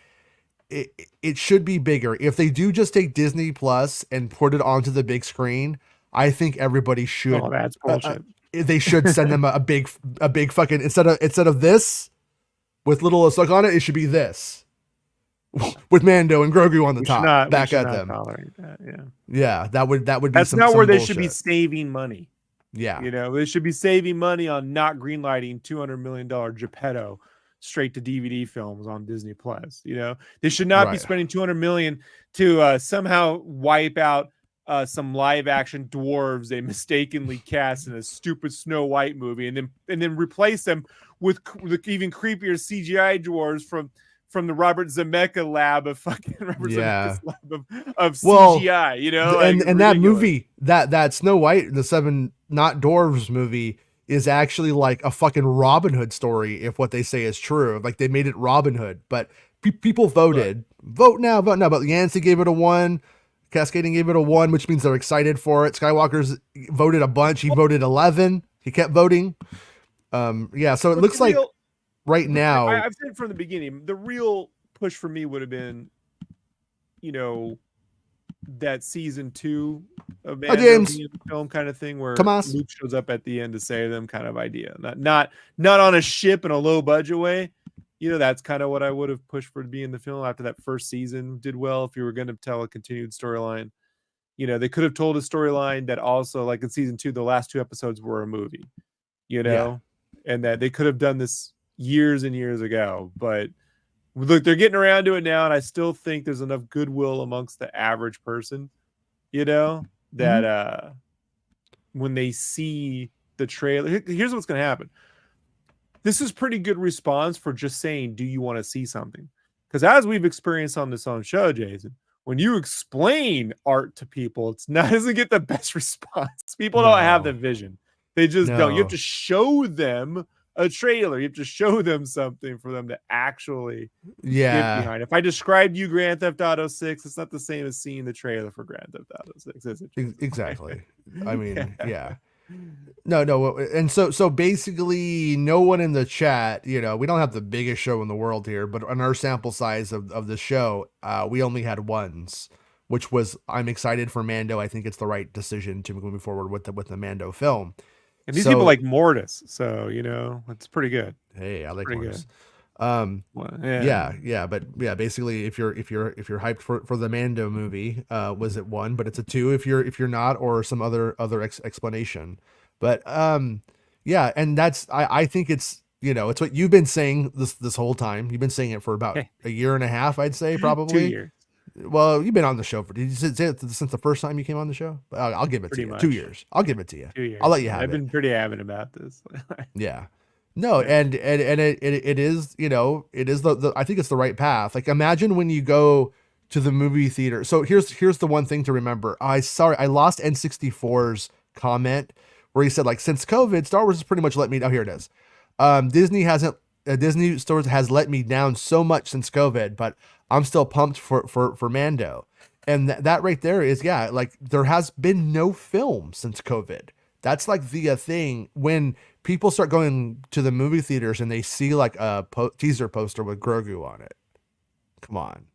it should be bigger. If they do just take Disney Plus and put it onto the big screen, I think everybody should. Oh, that's bullshit. They should send them a big fucking, instead of this with little Ahsoka on it, it should be this with Mando and Grogu on the top, back at them. That, yeah, that would be. That's not where they should be saving money. Yeah, you know, they should be saving money on not greenlighting $200 million Geppetto straight to DVD films on Disney Plus. You know, they should not be spending $200 million to somehow wipe out some live action dwarves they mistakenly cast in a stupid Snow White movie, and then replace them with even creepier CGI dwarves from the Robert Zemeckis lab of fucking Zemeckis lab of CGI, you know, and that movie, that Snow White, the Seven Not Dwarves movie, is actually like a fucking Robin Hood story, if what they say is true. Like they made it Robin Hood, but people voted. Vote now. But Yancey gave it a 1. Cascading gave it a 1, which means they're excited for it. Skywalker's voted a bunch. He voted 11. He kept voting. So it looks like right now, I've said from the beginning, the real push for me would have been, you know, that season 2 of Mando film kind of thing, where Luke shows up at the end to save them, kind of idea. Not on a ship in a low budget way. You know, that's kind of what I would have pushed for to be in the film after that first season did well. If you were going to tell a continued storyline, you know, they could have told a storyline that also, like in season 2, the last 2 episodes were a movie, you know, and that they could have done this years and years ago. But look, they're getting around to it now, and I still think there's enough goodwill amongst the average person, you know, that when they see the trailer, here's what's going to happen. This is pretty good response for just saying, do you want to see something? Because as we've experienced on this own show, Jason, when you explain art to people, it doesn't get the best response. People don't have the vision. They just don't. You have to show them a trailer. You have to show them something for them to actually get behind. If I described you Grand Theft Auto 6, it's not the same as seeing the trailer for Grand Theft Auto 6, is it? Exactly. I mean, No. And so basically no one in the chat, you know, we don't have the biggest show in the world here, but on our sample size of the show, we only had 1s, which was, I'm excited for Mando. I think it's the right decision to move forward with the Mando film. And these people like Mortis, so, you know, it's pretty good. Hey, I like Mortis. Good. But basically if you're hyped for the Mando movie, was it 1, but it's a 2 if you're not, or some other explanation. But and that's I think it's, you know, it's what you've been saying this whole time. You've been saying it for about a year and a half, I'd say, probably 2 years. Well, you've been on the show did you say it since the first time you came on the show? I'll give it to you. Much. 2 years. I'll give it to you. 2 years. I'll let you have it. I've been pretty adamant about this. No, and it is, you know, it is the I think it's the right path. Like, imagine when you go to the movie theater. So here's the one thing to remember. I lost N64's comment where he said, like, since COVID, Star Wars has pretty much let me down. Here it is. Disney stores has let me down so much since COVID, but I'm still pumped for Mando. And that right there is, like, there has been no film since COVID. That's like the thing when people start going to the movie theaters and they see like a teaser poster with Grogu on it. Come on.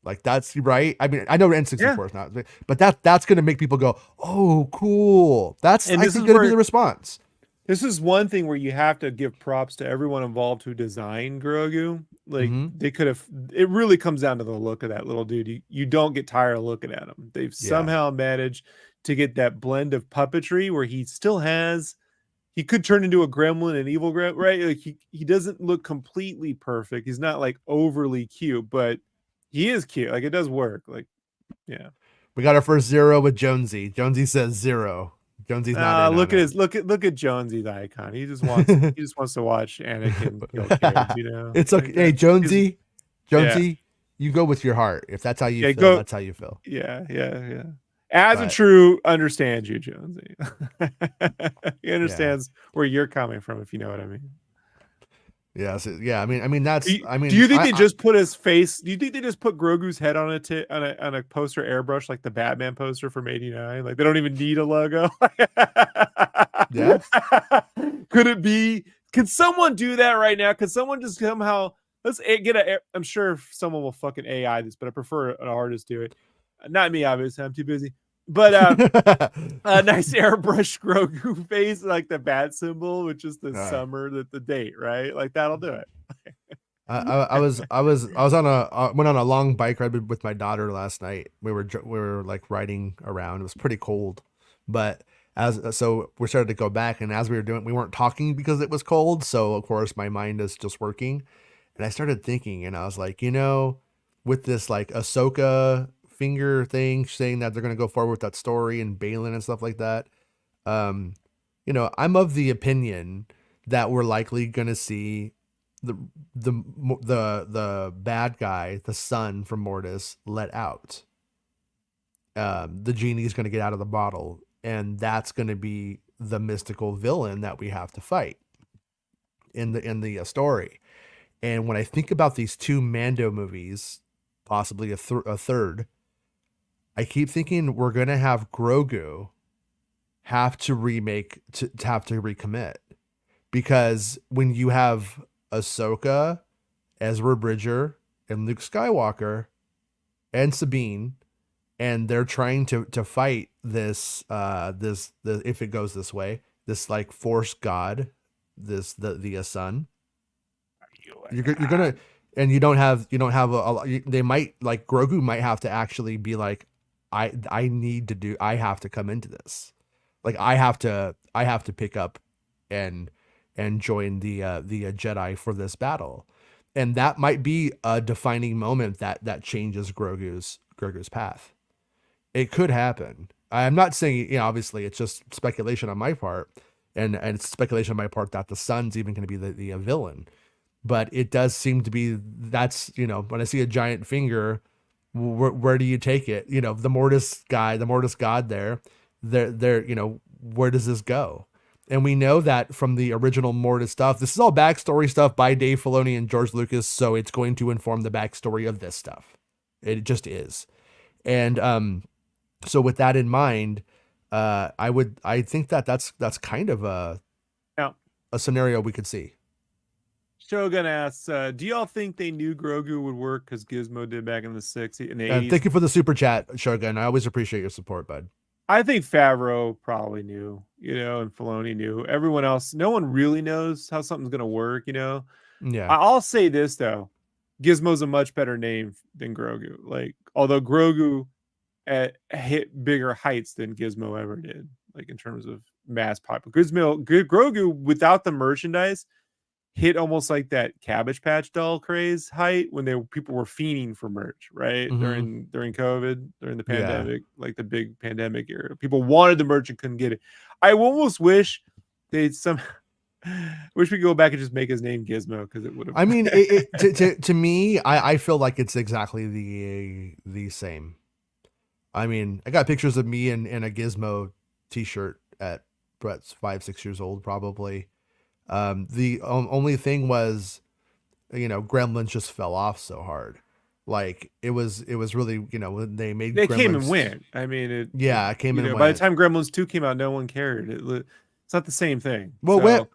Like, that's right. I mean, I know N64 is not, but that's going to make people go, oh, cool. That's, I think, going to be the response. This is one thing where you have to give props to everyone involved who designed Grogu. Like, they could have, it really comes down to the look of that little dude. You don't get tired of looking at him. They've somehow managed to get that blend of puppetry where he still has, he could turn into a gremlin, an evil gremlin, right? Like, he doesn't look completely perfect. He's not like overly cute, but he is cute. Like, it does work. Like, we got our first 0 with Jonesy. Jonesy says 0. Jonesy's not. Look at Jonesy's icon. He just wants to watch Anakin kill kids. You know, it's okay. Hey, Jonesy, you go with your heart. If that's how you feel, that's how you feel. Yeah. As a true understands you, Jonesy. He understands where you're coming from, if you know what I mean. I mean that's. Do you think they just put his face? Do you think they just put Grogu's head on a poster airbrush like the Batman poster from *89? Like, they don't even need a logo. Could it be? Can someone do that right now? Could someone just somehow I'm sure someone will fucking AI this, but I prefer an artist do it. Not me, obviously. I'm too busy. But a nice airbrush Grogu face, like the bat symbol, which is the summer, the date, right? Like, that'll do it. I went on a long bike ride with my daughter last night. We were like riding around. It was pretty cold, but so we started to go back, and as we were doing, we weren't talking because it was cold. So of course my mind is just working, and I started thinking, and I was like, you know, with this like Ahsoka finger thing saying that they're going to go forward with that story and Balin and stuff like that. I'm of the opinion that we're likely going to see the bad guy, the son from Mortis, let out. The genie is going to get out of the bottle, and that's going to be the mystical villain that we have to fight in the story. And when I think about these 2 Mando movies, possibly a third, I keep thinking we're going to have Grogu have to recommit, because when you have Ahsoka, Ezra Bridger, and Luke Skywalker, and Sabine, and they're trying to fight this if it goes this way, this like Force God, the sun. You're gonna, and you don't have they might, like, Grogu might have to actually be like, I have to come into this, like I have to pick up and join the Jedi for this battle, and that might be a defining moment that changes Grogu's path. It could happen. I'm not saying, obviously it's just speculation on my part, and it's speculation on my part that the son's even going to be the villain. But it does seem to be, that's, when I see a giant finger, where do you take it? The Mortis guy, the Mortis God there, where does this go? And we know that from the original Mortis stuff, this is all backstory stuff by Dave Filoni and George Lucas, so it's going to inform the backstory of this stuff. It just is. And so with that in mind, I think that's kind of a scenario we could see. Shogun asks, do y'all think they knew Grogu would work because Gizmo did back in the 60s and 80s? Thank you for the super chat, Shogun. I always appreciate your support, bud. I think Favreau probably knew, and Filoni knew. Everyone else, no one really knows how something's going to work, Yeah. I'll say this, though. Gizmo's a much better name than Grogu. Like, although Grogu hit bigger heights than Gizmo ever did, like in terms of mass popular. Grogu, without the merchandise, hit almost like that Cabbage Patch Doll craze height when people were fiending for merch, right? Mm-hmm. During COVID, during the pandemic, like the big pandemic era. People wanted the merch and couldn't get it. I almost wish wish we could go back and just make his name Gizmo, because it would have. I mean, to me, I feel like it's exactly the same. I mean, I got pictures of me in a Gizmo t-shirt at Brett's 5-6 years old, probably. The only thing was, Gremlins just fell off so hard. Like it was really, when they made they Gremlins, came and went. I mean, it came and went. By the time Gremlins 2 came out, no one cared. It's not the same thing. Well,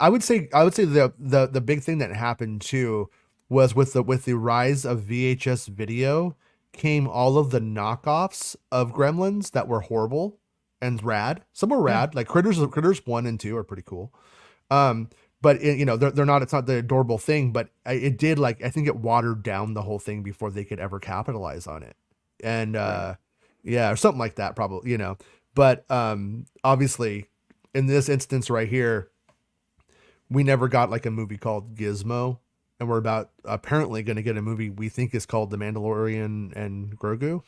I would say the big thing that happened too was with the rise of VHS video came all of the knockoffs of Gremlins that were horrible and rad. Some were rad, like Critters 1 and 2 are pretty cool. But they're not, it's not the adorable thing, but it did, like, I think it watered down the whole thing before they could ever capitalize on it. And, or something like that, probably, but, obviously in this instance right here, we never got like a movie called Gizmo, and we're apparently going to get a movie we think is called The Mandalorian and Grogu.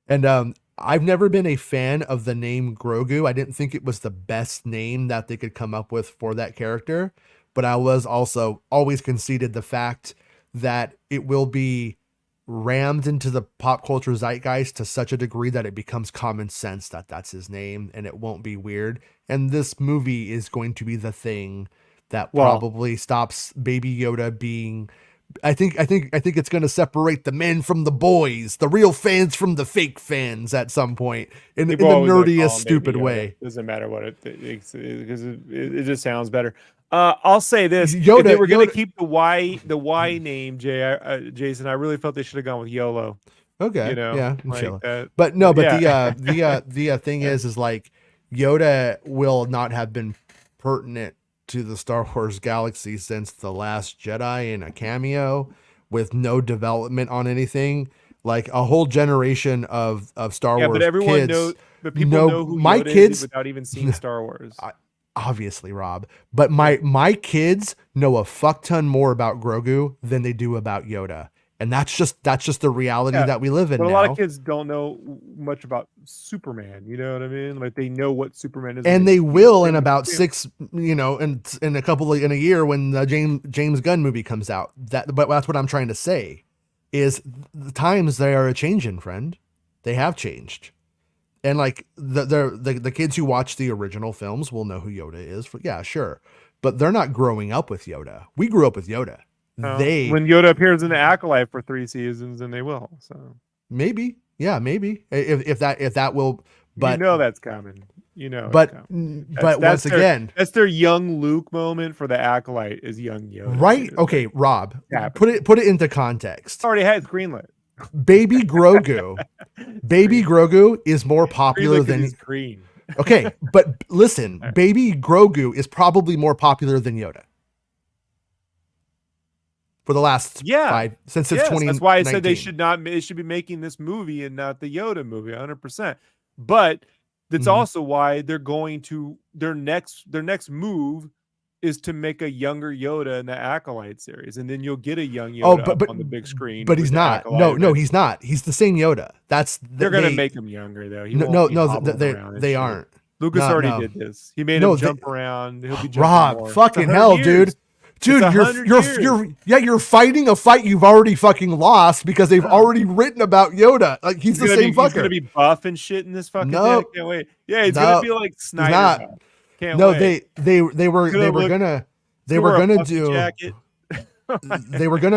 And, I've never been a fan of the name Grogu. I didn't think it was the best name that they could come up with for that character, but I was also always conceded the fact that it will be rammed into the pop culture zeitgeist to such a degree that it becomes common sense that that's his name and it won't be weird. And this movie is going to be the thing that probably stops Baby Yoda being, I think it's going to separate the men from the boys, the real fans from the fake fans at some point in the nerdiest, stupid way. Doesn't matter what it because it just sounds better. I'll say this: if they were going to keep the Y name, Jason, I really felt they should have gone with YOLO. Okay, like that. But no, but the thing is like Yoda will not have been pertinent to the Star Wars galaxy since The Last Jedi in a cameo with no development on anything. Like a whole generation of Star Wars but everyone kids knows, but people know who my Yoda kids is without even seeing Star Wars. Obviously, Rob, but my kids know a fuck ton more about Grogu than they do about Yoda. And that's just the reality that we live in but now. A lot of kids don't know much about Superman. You know what I mean? Like they know what Superman is, and they will in about 6, in a year when the James Gunn movie comes out. But that's what I'm trying to say, is the times they are a changing, friend. They have changed, and like the kids who watch the original films will know who Yoda is. Yeah, sure, but they're not growing up with Yoda. We grew up with Yoda. When Yoda appears in the Acolyte for 3 seasons, then they will. So maybe, yeah, maybe if that will. But that's coming. But once again, that's their young Luke moment for the Acolyte is young Yoda. Right? Okay, Rob, put it into context. Already has greenlit. Baby Grogu is more popular than green. Okay, but listen, Baby Grogu is probably more popular than Yoda. For the last 5 since it's 2019. That's why I said they should be making this movie and not the Yoda movie 100%. But that's also why they're going to their next move is to make a younger Yoda in the Acolyte series, and then you'll get a young Yoda on the big screen. But he's not. No, he's not. He's the same Yoda. They're gonna make him younger though. They aren't. Lucas already did this. He made him jump around. He'll be jumping Rob, more. fucking hell, dude. Dude, you're fighting a fight you've already fucking lost because they've already written about Yoda. Like he's the same fucker. He's gonna be buff and shit in this fucking thing. I can't wait. Yeah, he's gonna be like Snyder. Can't wait. They were gonna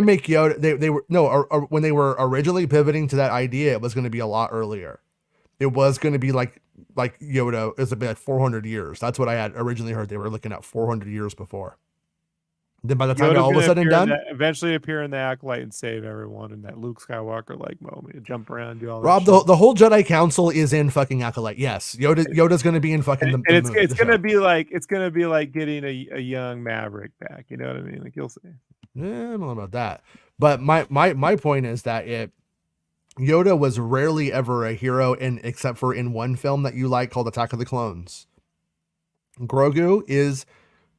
make Yoda. When they were originally pivoting to that idea, it was going to be a lot earlier. It was going to be like Yoda is about 400 years. That's what I had originally heard. They were looking at 400 years before. Then by the time all was said and done, eventually appear in the Acolyte and save everyone in that Luke Skywalker like moment, jump around, do all that. Rob, the whole Jedi Council is in fucking Acolyte. Yes, Yoda's going to be in fucking it's going to be like getting a young Maverick back. You know what I mean? Like you'll see. Yeah, I don't know about that, but my point is that Yoda was rarely ever a hero, except for in one film that you like called Attack of the Clones. Grogu is.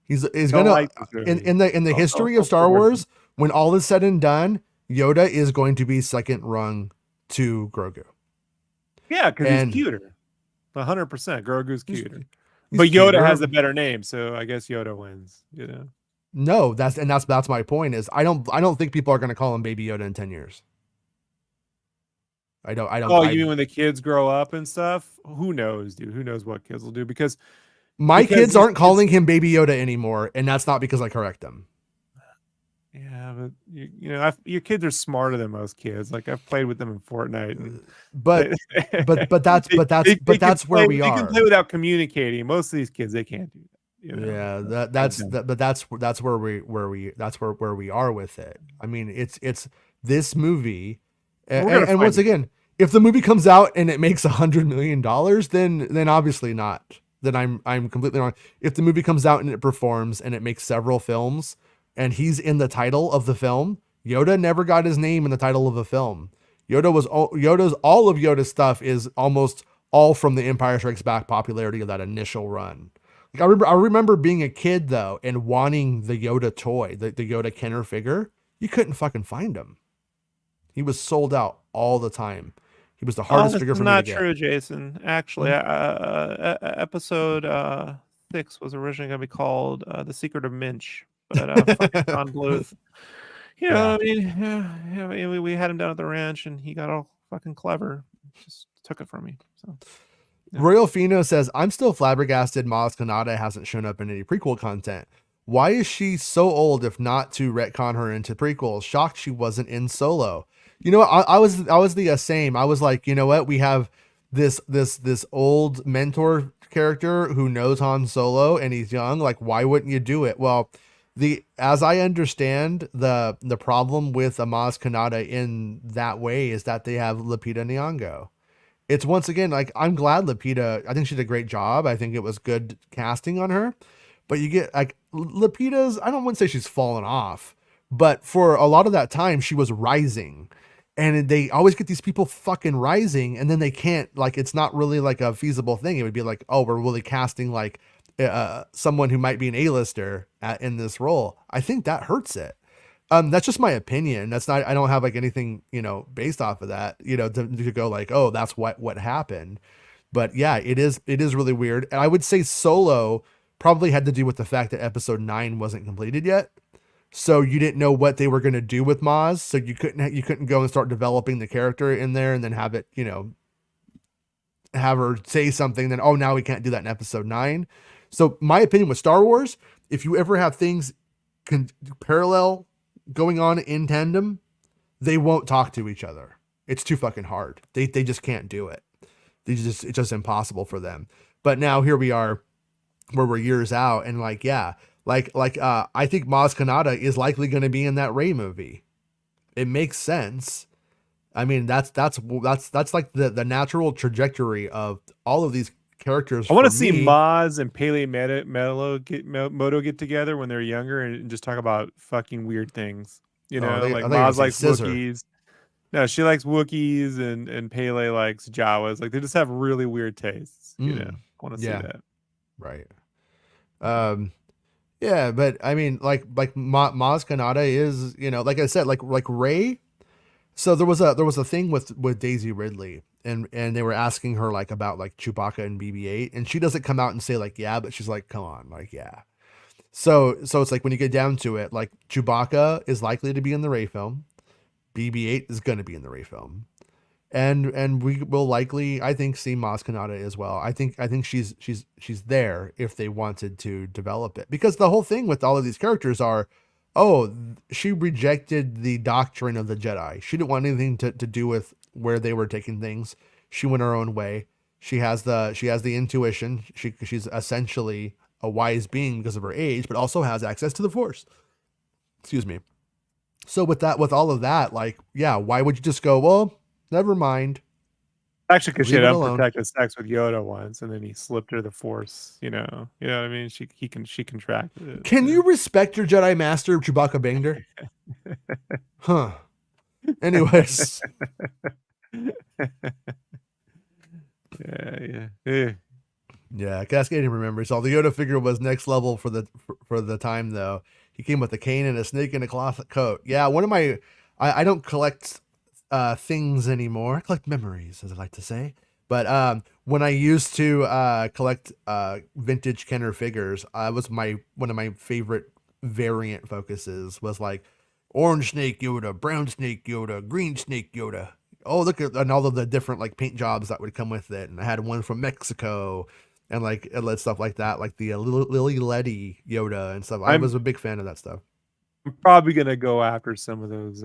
He's gonna in the history of Star Wars, when all is said and done, Yoda is going to be second rung to Grogu. Yeah, because he's cuter. 100%. Grogu's cuter. But Yoda has a better name, so I guess Yoda wins. You know. No, that's my point. Is I don't think people are going to call him Baby Yoda in 10 years. I don't. Oh, you mean when the kids grow up and stuff? Who knows, dude? Who knows what kids will do? Because my kids aren't calling him Baby Yoda anymore, and that's not because I correct them. Yeah, but your kids are smarter than most kids. Like I've played with them in Fortnite, but that's where we are. They can play without communicating. Most of these kids they can't do that. Yeah, that's where we are with it. I mean, it's this movie, and once again, if the movie comes out and it makes $100 million, then obviously not. Then I'm completely wrong. If the movie comes out and it performs and it makes several films and he's in the title of the film, Yoda never got his name in the title of a film. All of Yoda's stuff is almost all from the Empire Strikes Back popularity of that initial run. Like I remember being a kid though and wanting the Yoda toy, the Yoda Kenner figure. You couldn't fucking find him. He was sold out all the time. He was the hardest figure for me to get. Not true, Jason. Actually, episode 6 was originally going to be called The Secret of Minch, but John Bluth. I mean, we had him down at the ranch, and he got all fucking clever. Just took it from me. So. Yeah. Royal Fino says, "I'm still flabbergasted. Maz Kanata hasn't shown up in any prequel content. Why is she so old? If not to retcon her into prequels, shocked she wasn't in Solo." You know, I was the same. I was like, you know what? We have this old mentor character who knows Han Solo and he's young. Like, why wouldn't you do it? Well, as I understand the problem with Maz Kanata in that way is that they have Lupita Nyong'o. It's once again, like, I'm glad Lupita, I think she did a great job. I think it was good casting on her, but you get like Lupita's, I don't want to say she's fallen off, but for a lot of that time she was rising. And they always get these people fucking rising, and then they can't, like, it's not really like a feasible thing. It would be like, oh, we're really casting like someone who might be an A-lister in this role. I think that hurts it. That's just my opinion. That's not, I don't have like anything, based off of that, to go like, oh, that's what happened. But yeah, it is really weird. And I would say Solo probably had to do with the fact that episode 9 wasn't completed yet. So you didn't know what they were going to do with Maz. So you couldn't go and start developing the character in there and then have it, have her say something. Then, oh, now we can't do that in episode 9. So my opinion with Star Wars, if you ever have things parallel going on in tandem, they won't talk to each other. It's too fucking hard. They just can't do it. It's just impossible for them. But now here we are where we're years out and I think Maz Kanata is likely going to be in that Rey movie. It makes sense. I mean, that's like the natural trajectory of all of these characters. I want to see Maz and Pele Moto get together when they're younger and just talk about fucking weird things. Maz likes Wookiees. No, she likes Wookiees and Pele likes Jawas. Like they just have really weird tastes. I want to see that. Right. Yeah, but I mean, like Maz Kanata is, like I said, like Rey. So there was a thing with Daisy Ridley, and they were asking her like about like Chewbacca and BB-8, and she doesn't come out and say like yeah, but she's like, come on, like yeah. So it's like when you get down to it, like Chewbacca is likely to be in the Rey film, BB-8 is going to be in the Rey film, and we will likely, I think, see Maz Kanata as well. I think she's there if they wanted to develop it, because the whole thing with all of these characters are, oh, she rejected the doctrine of the Jedi. She didn't want anything to do with where they were taking things. She went her own way. She has the intuition. She's essentially a wise being because of her age, but also has access to the Force. Excuse me. So with all of that, like, yeah, why would you just go, well, never mind? Actually, because she had unprotected sex with Yoda once, and then he slipped her the Force. You know what I mean? She contracted it. Can you respect your Jedi Master, Chewbacca Bangder? Huh. Anyways. Yeah. Cascading remembers. All the Yoda figure was next level for the time though. He came with a cane and a snake and a cloth coat. Yeah, one of my, I don't collect things anymore. I collect memories, as I like to say. But when I used to collect vintage Kenner figures, was one of my favorite variant focuses was like orange snake Yoda, brown snake Yoda, green snake Yoda. Oh, look at and all of the different like paint jobs that would come with it. And I had one from Mexico and like stuff like that, like the Lily Letty Yoda and stuff. I was a big fan of that stuff. I'm probably gonna go after some of those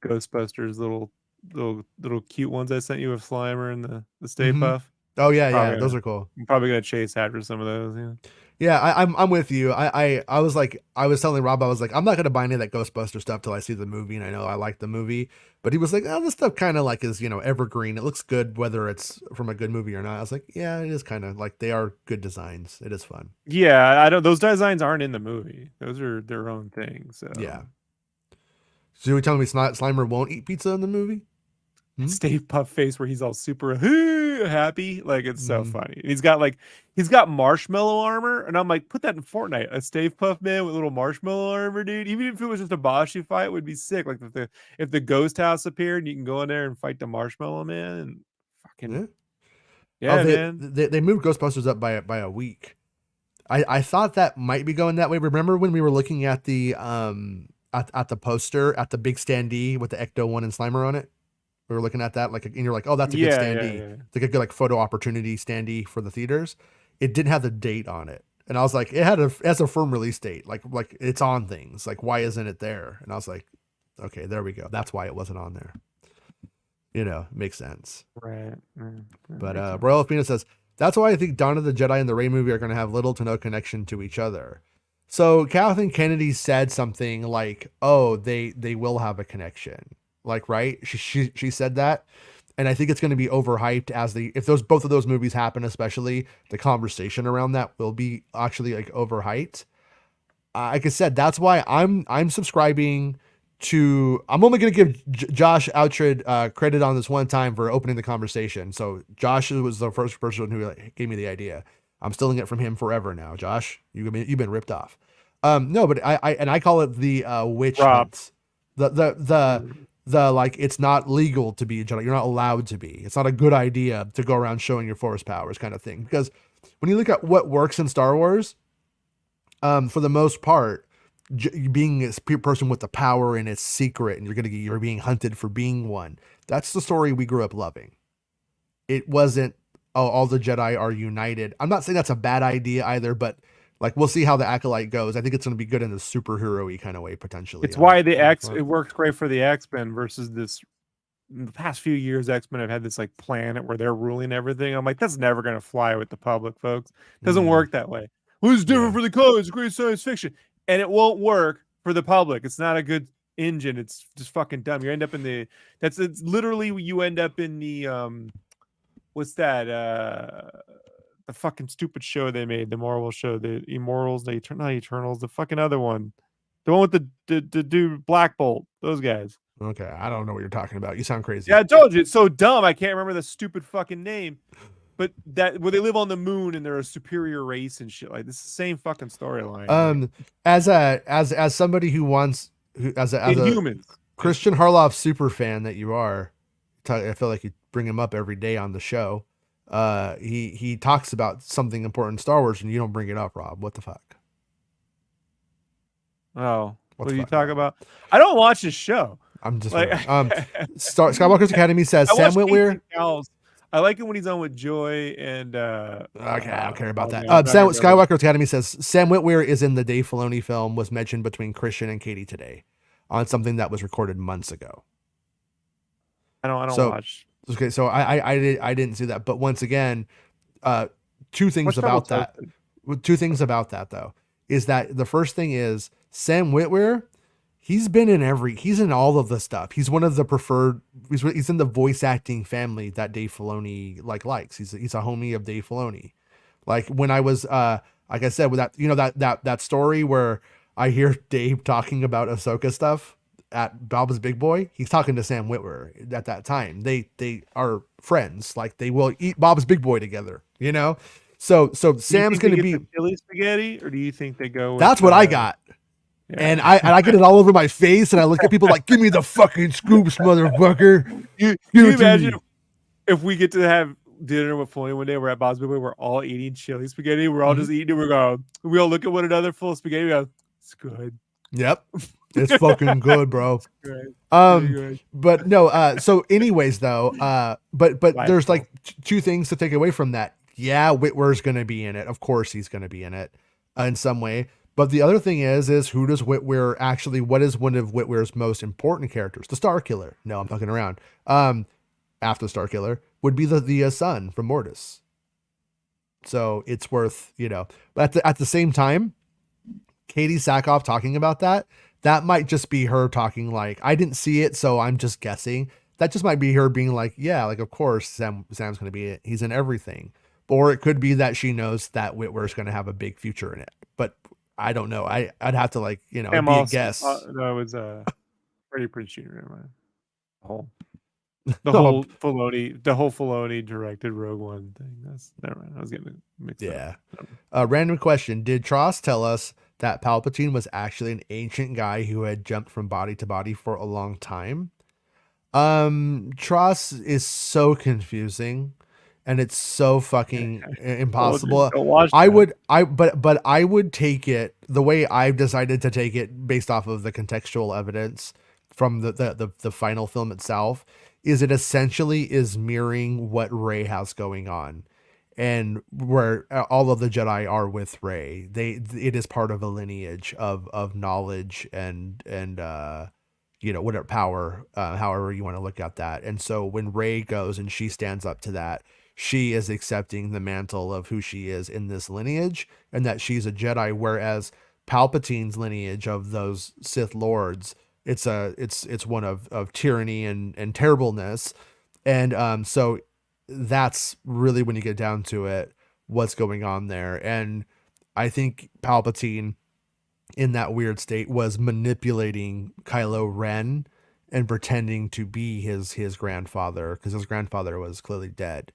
Ghostbusters little cute ones I sent you with Slimer and the Stay Puff. Oh yeah, those are cool. I'm probably gonna chase after some of those. Yeah, I'm with you. I was telling Rob, I was like, I'm not gonna buy any of that Ghostbuster stuff till I see the movie, and I know I like the movie. But he was like, oh, this stuff kind of like is evergreen. It looks good whether it's from a good movie or not. I was like, yeah, it is kind of like they are good designs. It is fun. Yeah, I don't. Those designs aren't in the movie. Those are their own things. So. Yeah. So you're telling me Slimer won't eat pizza in the movie? Stay Puff face where he's all super happy, like it's so funny. He's got marshmallow armor, and I'm like, put that in Fortnite. A Stay Puff man with little marshmallow armor, dude. Even if it was just a Boshi fight, it would be sick. Like if the ghost house appeared, and you can go in there and fight the marshmallow man, and fucking man. They moved Ghostbusters up by a week. I thought that might be going that way. Remember when we were looking at the at the poster at the big standee with the Ecto 1 and Slimer on it? We were looking at that, like, and you're like, oh, that's a good standee. Yeah. It's like a good like photo opportunity standee for the theaters. It didn't have the date on it, and I was like, it has a firm release date. Like it's on things. Like, why isn't it there? And I was like, okay, there we go. That's why it wasn't on there. Makes sense. Right. But Royal Phoenix says that's why I think Dawn of the Jedi and the Rey movie are going to have little to no connection to each other. So Kathleen Kennedy said something like, oh, they will have a connection. Like, right? She said that. And I think it's going to be overhyped if both of those movies happen, especially the conversation around that will be actually like overhyped. Like I said, that's why I'm subscribing to, I'm only going to give Josh Outred credit on this one time for opening the conversation. So Josh was the first person who gave me the idea. I'm stealing it from him forever now. Josh, you've been ripped off. No, but I call it the witch Rob. hunt. The like, it's not legal to be a Jedi. You're not allowed to be. It's not a good idea to go around showing your force powers, kind of thing. Because when you look at what works in Star Wars, for the most part, being a person with the power and it's secret, and you're being hunted for being one. That's the story we grew up loving. It wasn't, oh, all the Jedi are united. I'm not saying that's a bad idea either, but like, we'll see how the Acolyte goes. I think it's going to be good in a superhero-y kind of way, potentially. It's why it works great for the X-Men versus this. In the past few years, X-Men have had this like planet where they're ruling everything. I'm like, that's never going to fly with the public, folks. It doesn't work that way. Who's different for the comics? It's great science fiction, and it won't work for the public. It's not a good engine. It's just fucking dumb. You end up in the. It's literally you end up in the what's that? The fucking stupid show they made, the Marvel show, the Immortals, the not Eternals, the fucking other one, the one with the dude Black Bolt, those guys. Okay, I don't know what you're talking about. You sound crazy. Yeah, I told you it's so dumb. I can't remember the stupid fucking name, but that where they live on the moon and they're a superior race and shit. Like, this is the same fucking storyline. As somebody who wants as a humans, Christian Harloff super fan that you are, I feel like you bring him up every day on the show. He talks about something important in Star Wars and you don't bring it up, Rob. What the fuck? Oh, what do you talk about? I don't watch this show. I'm just like, Skywalker's Academy says Sam Witwer. I like it when he's on with Joy and okay, I don't care about that. Skywalker's Academy says Sam Witwer is in the Dave Filoni film, was mentioned between Christian and Katie today on something that was recorded months ago. I don't watch. Okay, so I didn't see that, but once again, two things about that though is that the first thing is Sam Witwer. He's in all of the stuff. He's one of the preferred. He's in the voice acting family that Dave Filoni likes. He's a homie of Dave Filoni. Like, when I was like I said, with that story where I hear Dave talking about Ahsoka stuff at Bob's Big Boy, he's talking to Sam Witwer at that time. They are friends. Like, they will eat Bob's Big Boy together. So Sam's going to be chili spaghetti, or do you think they go? That's what I got. Yeah. And I get it all over my face, and I look at people like, give me the fucking scoops, motherfucker. Can you imagine if we get to have dinner with Filoni one day, we're at Bob's Big Boy, we're all eating chili spaghetti, we're all just eating it, we all look at one another full of spaghetti, we go, it's good. Yep. It's fucking good, bro. Good. But no, so anyways though, but there's like two things to take away from that. Yeah, Witwer's gonna be in it. Of course he's gonna be in it in some way. But the other thing is who does Witwer actually, what is one of Witwer's most important characters? The Star Killer. No, I'm fucking around. After the Star Killer would be the son from Mortis. So it's worth, but at the same time, Katie Sackhoff talking about that might just be her talking like, I didn't see it, so I'm just guessing. That just might be her being like, yeah, like, of course Sam's going to be it. He's in everything. Or it could be that she knows that Witwer's going to have a big future in it. But I don't know. I'd have to be a guess. No, it was Freddie Prinze Jr. The whole Filoni directed Rogue One thing. That's never mind. I was getting mixed up. Yeah. Random question: did Tross tell us that Palpatine was actually an ancient guy who had jumped from body to body for a long time? Tross is so confusing. And it's so fucking impossible. I would take it the way I've decided to take it based off of the contextual evidence from the final film itself. Is it essentially is mirroring what Rey has going on, and where all of the Jedi are with Rey. It is part of a lineage of knowledge and whatever power, however you want to look at that. And so when Rey goes and she stands up to that, she is accepting the mantle of who she is in this lineage, and that she's a Jedi. Whereas Palpatine's lineage of those Sith Lords, it's one of tyranny and terribleness. And so that's really, when you get down to it, what's going on there. And I think Palpatine, in that weird state, was manipulating Kylo Ren and pretending to be his grandfather, because his grandfather was clearly dead.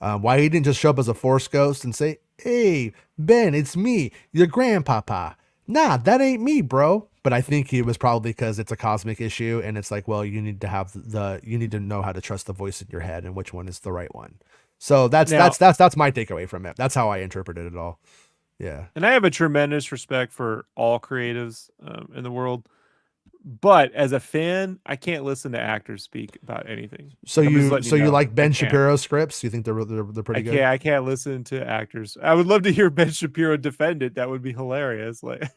Why he didn't just show up as a Force ghost and say, "Hey, Ben, it's me, your grandpapa." nah, that ain't me, bro. But I think it was probably because it's a cosmic issue, and it's like, well, you need to know how to trust the voice in your head and which one is the right one. So that's my takeaway from it. That's how I interpreted it all. Yeah. And I have a tremendous respect for all creatives in the world. But as a fan, I can't listen to actors speak about anything. So you like Ben Shapiro scripts? You think they're pretty good? I can't listen to actors. I would love to hear Ben Shapiro defend it. That would be hilarious. Like,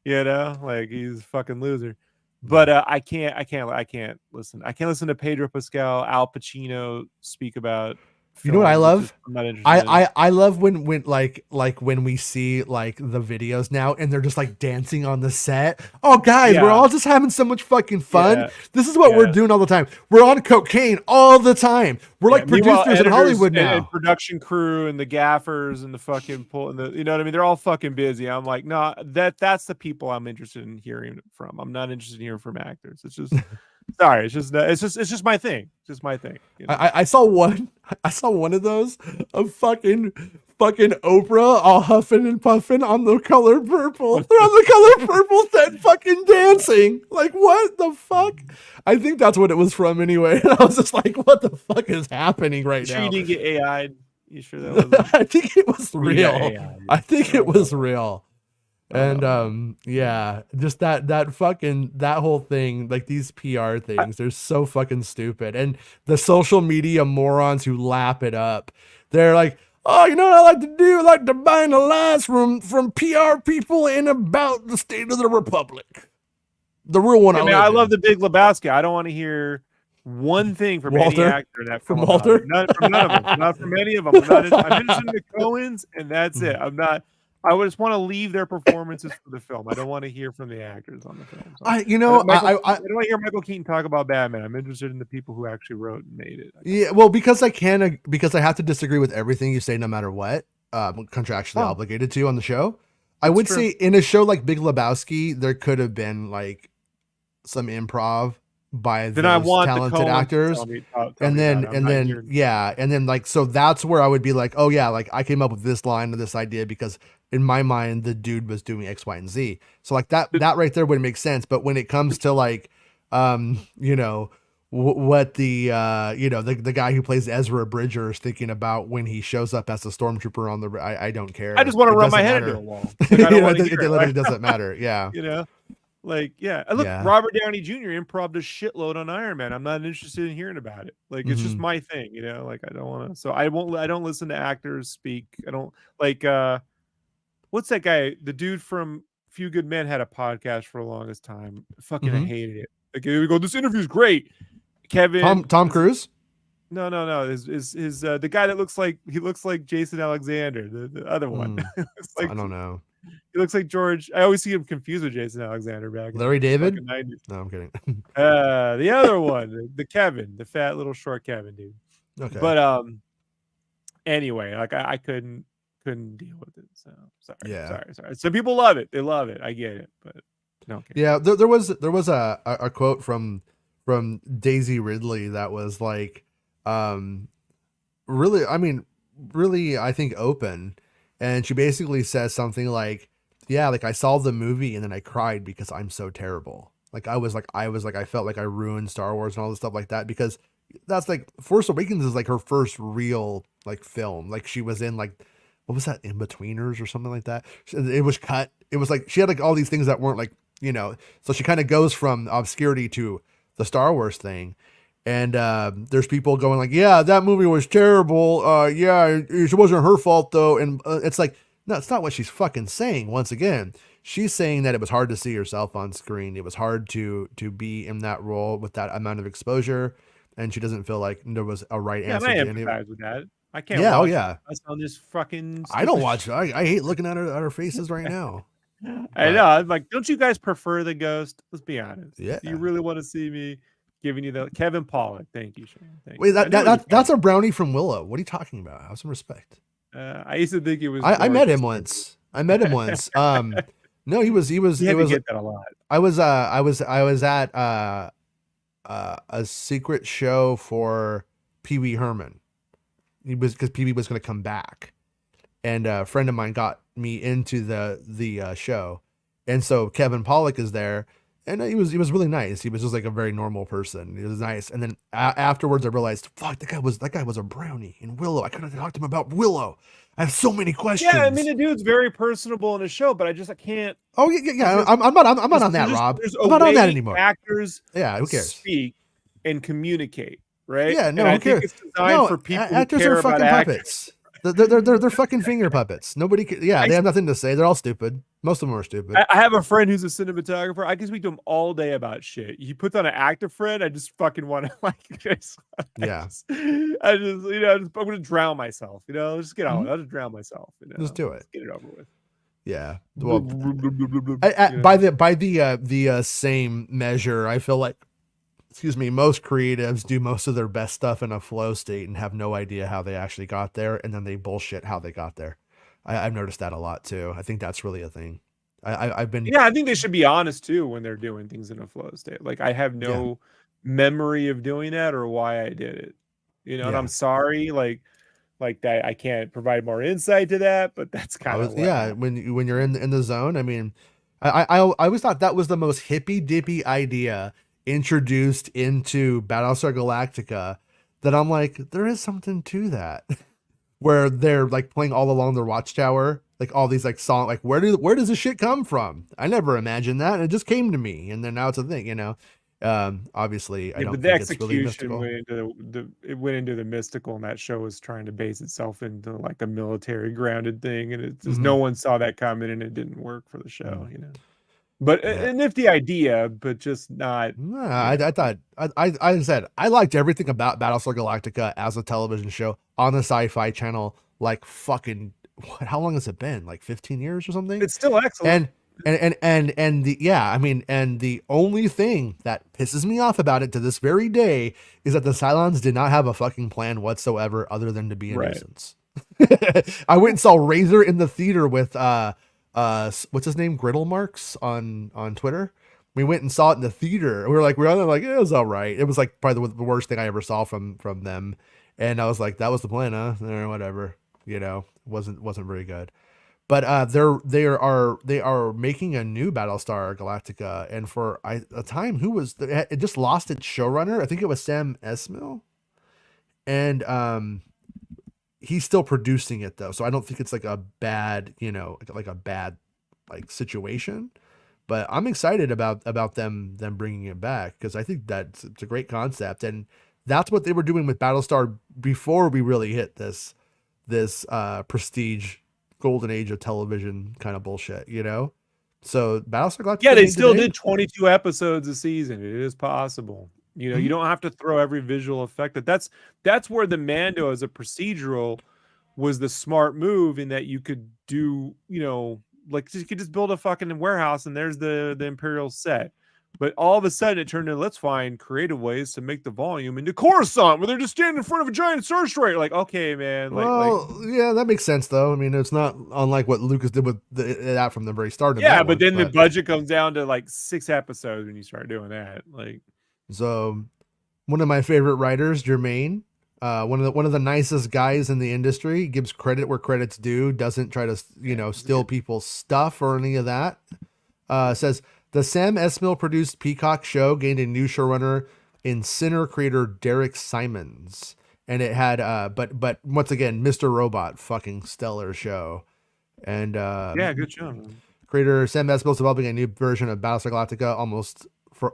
like he's a fucking loser. But I can't listen. I can't listen to Pedro Pascal, Al Pacino speak about. You know what I love? I'm not interested. I love when when we see like the videos now and they're just like dancing on the set. Oh guys, we're all just having so much fucking fun. Yeah. This is what we're doing all the time. We're on cocaine all the time. We're like producers in Hollywood now. And production crew and the gaffers and the fucking pull and the, you know what I mean? They're all fucking busy. I'm like, no, that's the people I'm interested in hearing from. I'm not interested in hearing from actors. It's just sorry, it's just my thing. Just my thing. You know? I saw one of those of fucking Oprah all huffing and puffing on The Color Purple. They're on The Color Purple set fucking dancing. Like, what the fuck? I think that's what it was from anyway. And I was just like, what the fuck is happening right now? You didn't get AI'd? You sure that was I think it was real. I think it was real. And just that whole thing, like these PR things, they're so fucking stupid. And the social media morons who lap it up, they're like, oh, you know what I like to do? I like to bind the lies from PR people and about the state of the republic. The real one. I love the Big Lebowski. I don't want to hear one thing from Walter? any actor in that from Walter. From none of them. Not from any of them. I'm interested in the Coens, and that's it. I just want to leave their performances for the film. I don't want to hear from the actors on the film. So I don't want to hear Michael Keaton talk about Batman. I'm interested in the people who actually wrote and made it. Yeah, well, because I have to disagree with everything you say, no matter what, contractually obligated to on the show. I would say in a show like Big Lebowski, there could have been like some improv by those talented actors, and then like, so that's where I would be like, oh yeah, like I came up with this line or this idea because in my mind the dude was doing X, Y, and Z. So like that right there would make sense. But when it comes to like, what the the guy who plays Ezra Bridger is thinking about when he shows up as a stormtrooper on the, I don't care. I just want to run my head into a wall. Like, it literally doesn't matter. Yeah. Look, Robert Downey Jr. improv'd a shitload on Iron Man. I'm not interested in hearing about it. Like, it's just my thing, like I don't want to, so I don't listen to actors speak. I don't like, what's that guy? The dude from Few Good Men had a podcast for the longest time. Fucking I hated it. Like, here we go. This interview's great. Kevin. Tom Cruise? No. Is the guy that looks like Jason Alexander, the other one. I don't know. He looks like George. I always see him confused with Jason Alexander back. Larry David? No, I'm kidding. The other one, the Kevin, the fat little short Kevin dude. Okay. But anyway, like I couldn't deal with it. So sorry. Some people love it. They love it. I get it, but no. Yeah, there was a quote from Daisy Ridley that was like, really, I think open. And she basically says something like, yeah, like I saw the movie and then I cried because I'm so terrible. Like I felt like I ruined Star Wars and all this stuff like that, because that's like Force Awakens is like her first real like film. Like she was in like, what was that, In-Betweeners or something like that? It was cut. It was like, she had like all these things that weren't like, so she kind of goes from obscurity to the Star Wars thing. And there's people going like, yeah, that movie was terrible. It wasn't her fault though. And it's like, no, it's not what she's fucking saying. Once again, she's saying that it was hard to see herself on screen. It was hard to be in that role with that amount of exposure. And she doesn't feel like there was a right answer. I empathize with that. I can't. Yeah. Watch us on this fucking. I don't watch. I hate looking at her faces right now. I know. I'm like, don't you guys prefer the ghost? Let's be honest. Yeah. Do you really want to see me giving you the Kevin Pollak? Thank you, Shane. Wait, that's a brownie from Willow. What are you talking about? Have some respect. I used to think it was. I met him once. No, he was. He get that a lot. I was at a secret show for Pee Wee Herman. Because Pee Wee was going to come back, and a friend of mine got me into the show, and so Kevin Pollak is there, and he was really nice. He was just like a very normal person. He was nice, and then afterwards I realized, fuck, that guy was a brownie in Willow. I could have talked to him about Willow. I have so many questions. Yeah, I mean the dude's very personable in the show, but I can't. Oh yeah. I'm not on that, Rob. I'm not on that anymore. Actors, who cares? Speak and communicate, right? Yeah, no, and who cares? Think it's designed for people actors who care are fucking about puppets. They're fucking finger puppets. Nobody can, they have nothing to say. They're all stupid. Most of them are stupid. I have a friend who's a cinematographer. I can speak to him all day about shit. He puts on an actor friend. I just fucking want to I'm gonna drown myself. Just get on. I'll just drown myself. Just do it. Just get it over with. Yeah. Well, by the same measure, I feel like, most creatives do most of their best stuff in a flow state and have no idea how they actually got there, and then they bullshit how they got there. I've noticed that a lot too. I think that's really a thing. I've been. Yeah, I think they should be honest too when they're doing things in a flow state. Like, I have no memory of doing that or why I did it. And I'm sorry. Like that, I can't provide more insight to that, but that's kind of when you're in the zone. I mean, I always thought that was the most hippy dippy idea introduced into Battlestar Galactica, that I'm like, there is something to that, where they're like playing all along the watchtower, like all these like song, like where does this shit come from? I never imagined that, and it just came to me, and then now it's a thing, obviously. I don't but the think execution it's really went into the mystical, and that show was trying to base itself into like a military grounded thing, and it's just no one saw that coming, and it didn't work for the show. But a nifty idea, but just not. I thought I said I liked everything about Battlestar Galactica as a television show on the Sci-Fi Channel. Like fucking, how long has it been? Like 15 years or something? It's still excellent. And the only thing that pisses me off about it to this very day is that the Cylons did not have a fucking plan whatsoever other than to be a nuisance. I went and saw Razor in the theater with what's his name, Griddle Marks on Twitter. We went and saw it in the theater. We were like, it was all right. It was like probably the worst thing I ever saw from them. And I was like, that was the plan, huh? Or whatever. Wasn't very good. But they are making a new Battlestar Galactica, and for a time, it just lost its showrunner. I think it was Sam Esmail, and he's still producing it though, so I don't think it's like a bad, like situation. But I'm excited about them bringing it back, because I think it's a great concept, and that's what they were doing with Battlestar before we really hit this prestige golden age of television kind of bullshit, So Battlestar Galactica. Yeah, they still did 22 episodes a season. It is possible. You don't have to throw every visual effect. That's where the Mando as a procedural was the smart move, in that you could do, like you could just build a fucking warehouse and there's the Imperial set. But all of a sudden it turned into, let's find creative ways to make the volume into Coruscant, where they're just standing in front of a giant Star Destroyer. Like, okay, man. Yeah, that makes sense though. I mean, it's not unlike what Lucas did with that from the very start. Yeah, but then the budget comes down to like 6 episodes when you start doing that. So, one of my favorite writers, Jermaine, one of the nicest guys in the industry, gives credit where credit's due. Doesn't try to steal people's stuff or any of that. Says, the Sam Esmail produced Peacock show gained a new showrunner in Sinner creator Derek Simons, and it had but once again, Mr. Robot, fucking stellar show, and good show. Creator Sam Esmail is developing a new version of Battlestar Galactica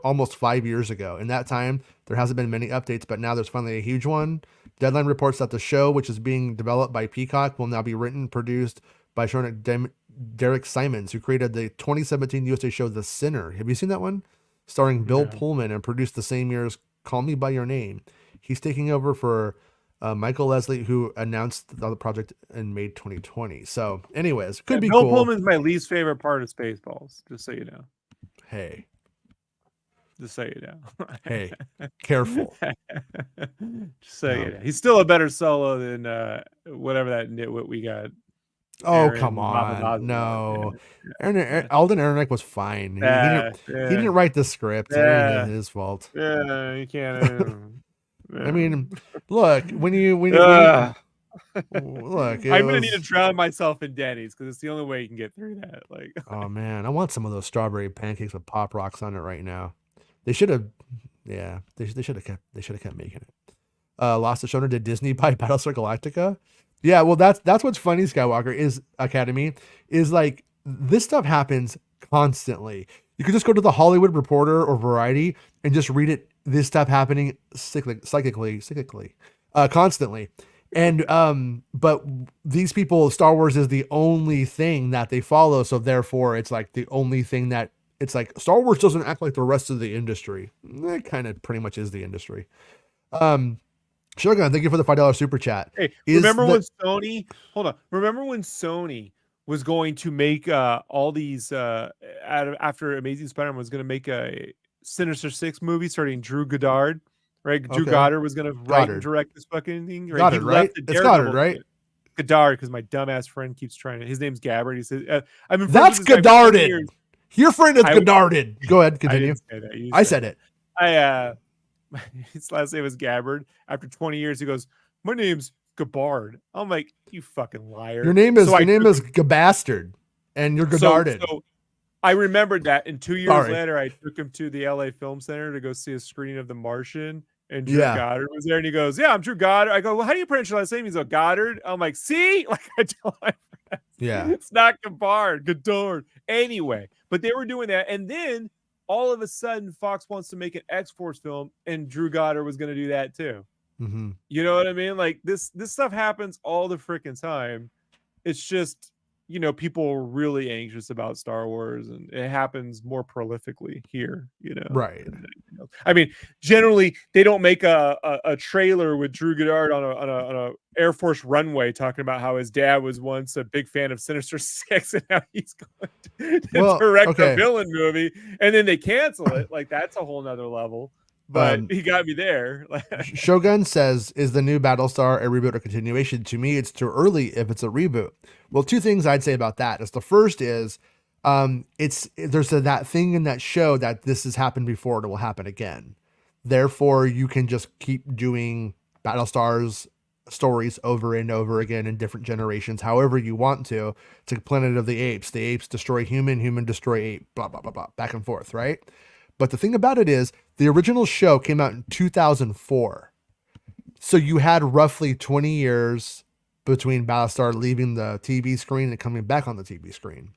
almost 5 years ago. In that time, there hasn't been many updates, but now there's finally a huge one. Deadline reports that the show, which is being developed by Peacock, will now be written, produced by showrunner Derek Simons, who created the 2017 USA show The Sinner. Have you seen that one? Starring Bill Pullman and produced the same year as Call Me By Your Name. He's taking over for Michael Leslie, who announced the project in May 2020. So anyways, could be Bill cool. Pullman's my least favorite part of Spaceballs, just so you know. Hey. Just so you know. Hey, careful. Just so you know. He's still a better solo than whatever that nitwit we got. Oh, come on. No. Alden Ehrenreich was fine. He didn't write the script. It ain't his fault. Yeah, you can't. I mean, look, when you Look, I'm gonna need to drown myself in Denny's because it's the only way you can get through that. Like, oh man, I want some of those strawberry pancakes with Pop Rocks on it right now. They should have, yeah, they should have kept making it. Lost the Showner, did Disney buy Battlestar Galactica? Yeah, well, that's what's funny, Skywalker, is Academy, is like this stuff happens constantly. You could just go to the Hollywood Reporter or Variety and just read it. This stuff happening cyclically, constantly. And but these people, Star Wars is the only thing that they follow, so therefore it's like the only thing that it's like Star Wars doesn't act like the rest of the industry. It kind of pretty much is the industry. Shogun, thank you for the $5 super chat. Hey, remember when Sony? Hold on. Remember when Sony was going to make all these after Amazing Spider-Man was going to make a Sinister Six movie starting Drew Goddard, right? Drew Goddard was going to write and direct this fucking thing. Right? Goddard, right? It's Goddard, right? Goddard, because my dumbass friend keeps trying to. His name's Gabbard. He says, "I've been that's Goddarded. Your friend is Goddarded." Go ahead, continue. I said it. His last name was Gabbard. After 20 years, he goes, "My name's Gabbard." I'm like, "You fucking liar." Your name is Gabastard, and you're Goddarded. So I remembered that, and 2 years later, I took him to the LA Film Center to go see a screening of The Martian, and Drew Goddard was there, and he goes, "Yeah, I'm Drew Goddard." I go, "Well, how do you pronounce your last name?" He's like, "Goddard." I'm like, "See?" Like I tell my friends, it's not Gabbard, Goddard. Anyway, but they were doing that, and then all of a sudden, Fox wants to make an X-Force film, and Drew Goddard was going to do that too. Mm-hmm. You know what I mean? Like this stuff happens all the freaking time. It's just, you know, people are really anxious about Star Wars, and it happens more prolifically here, you know. Right. I mean, generally they don't make a trailer with Drew Goddard on a Air Force runway talking about how his dad was once a big fan of Sinister Six and how he's going to direct a villain movie, and then they cancel it. Like that's a whole nother level. But he got me there. Shogun says, "Is the new Battlestar a reboot or continuation? To me, it's too early if it's a reboot." Well, two things I'd say about that is the first is there's that thing in that show that this has happened before and it will happen again. Therefore, you can just keep doing Battlestar's stories over and over again in different generations, however you want to. It's like Planet of the Apes. The apes destroy human, human destroy ape, blah, blah, blah, blah, back and forth, right? But the thing about it is the original show came out in 2004. So you had roughly 20 years between Battlestar leaving the TV screen and coming back on the TV screen.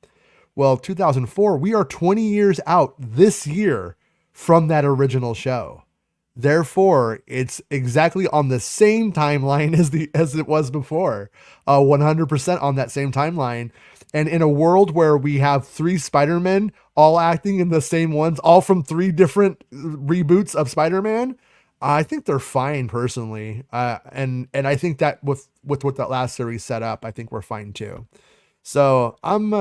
Well, 2004, we are 20 years out this year from that original show. Therefore, it's exactly on the same timeline as it was before, 100% on that same timeline. And in a world where we have 3 Spider-Men all acting in the same ones, all from 3 different reboots of Spider-Man, I think they're fine personally. And I think that with what that last series set up, I think we're fine too. So I'm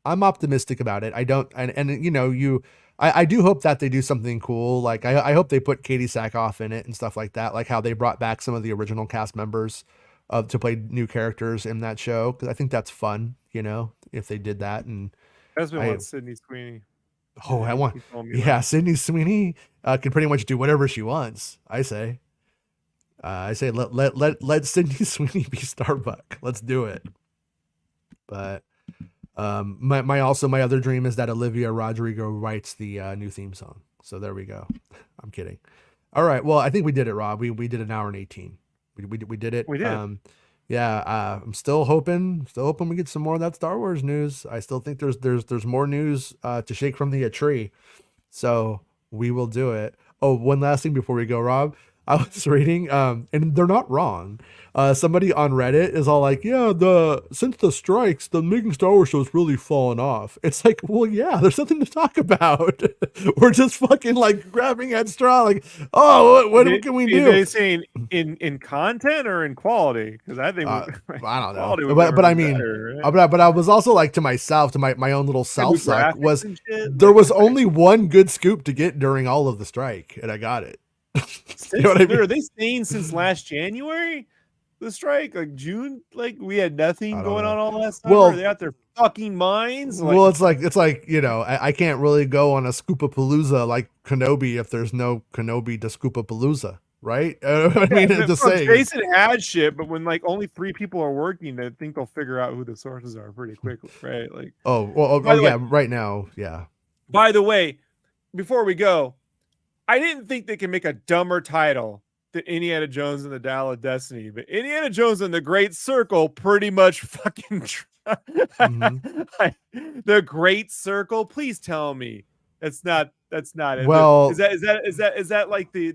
optimistic about it. I don't, and you know, I do hope that they do something cool. Like I hope they put Katie Sackhoff in it and stuff like that. Like how they brought back some of the original cast members to play new characters in that show. Cause I think that's fun, you know, if they did that. And that's been what Sydney Sweeney. Oh, I want, Sydney Sweeney can pretty much do whatever she wants. I say let Sydney Sweeney be Starbuck. Let's do it. But my other dream is that Olivia Rodrigo writes the new theme song. So there we go. I'm kidding. All right. Well, I think we did it, Rob. We did an hour and 18. We did it. We did. I'm still hoping we get some more of that Star Wars news. I still think there's more news to shake from the tree. So we will do it. Oh, one last thing before we go, Rob. I was reading, and they're not wrong. Somebody on Reddit is all like, yeah, since the strikes, the Making Star Wars show's really fallen off. It's like, well, yeah, there's nothing to talk about. We're just fucking like grabbing at straw, like, oh, what can we do? Are they saying in content or in quality? Because I think I don't know, but I mean, better, right? but I was also like to myself, to my own little self suck, was there was only one good scoop to get during all of the strike, and I got it. You know what I mean? Are they saying since last January the strike, like June, like we had nothing going on all last time? Are they out their fucking minds? Like, well, it's like you know, I can't really go on a Scoopapalooza like Kenobi if there's no Kenobi to Scoopapalooza. right? I mean, just saying. Jason had shit, but when like only 3 people are working, I think they'll figure out who the sources are pretty quickly, right? Like, right now, yeah. By the way, before we go, I didn't think they could make a dumber title than Indiana Jones and the Dial of Destiny, but Indiana Jones and the Great Circle pretty much fucking the Great Circle. Please tell me that's not it. Well, is that like the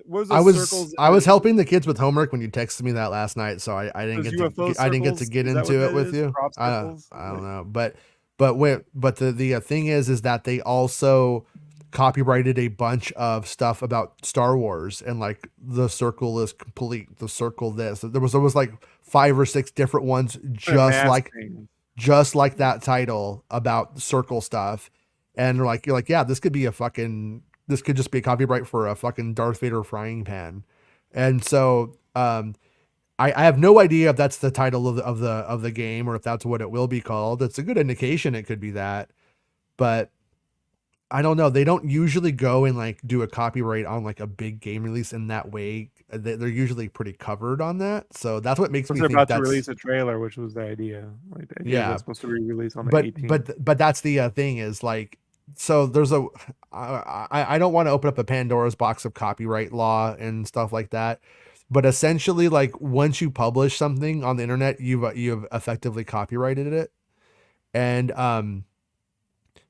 what was the circles? I was helping the kids with homework when you texted me that last night, so I didn't get to get into it with you. I don't know, but the thing is that they also copyrighted a bunch of stuff about Star Wars, and like the circle is complete, the circle this. There was like 5 or 6 different ones just like that title about circle stuff. And you're like, yeah, this could just be a copyright for a fucking Darth Vader frying pan. And so I have no idea if that's the title of the game or if that's what it will be called. It's a good indication it could be that, but I don't know. They don't usually go and like do a copyright on like a big game release in that way. They're usually pretty covered on that. So that's what makes me think about to release a trailer, which was the idea. Like the idea was supposed to be released on the 18th. But that's the thing is like, so there's I don't want to open up a Pandora's box of copyright law and stuff like that. But essentially, like once you publish something on the internet, you've effectively copyrighted it. And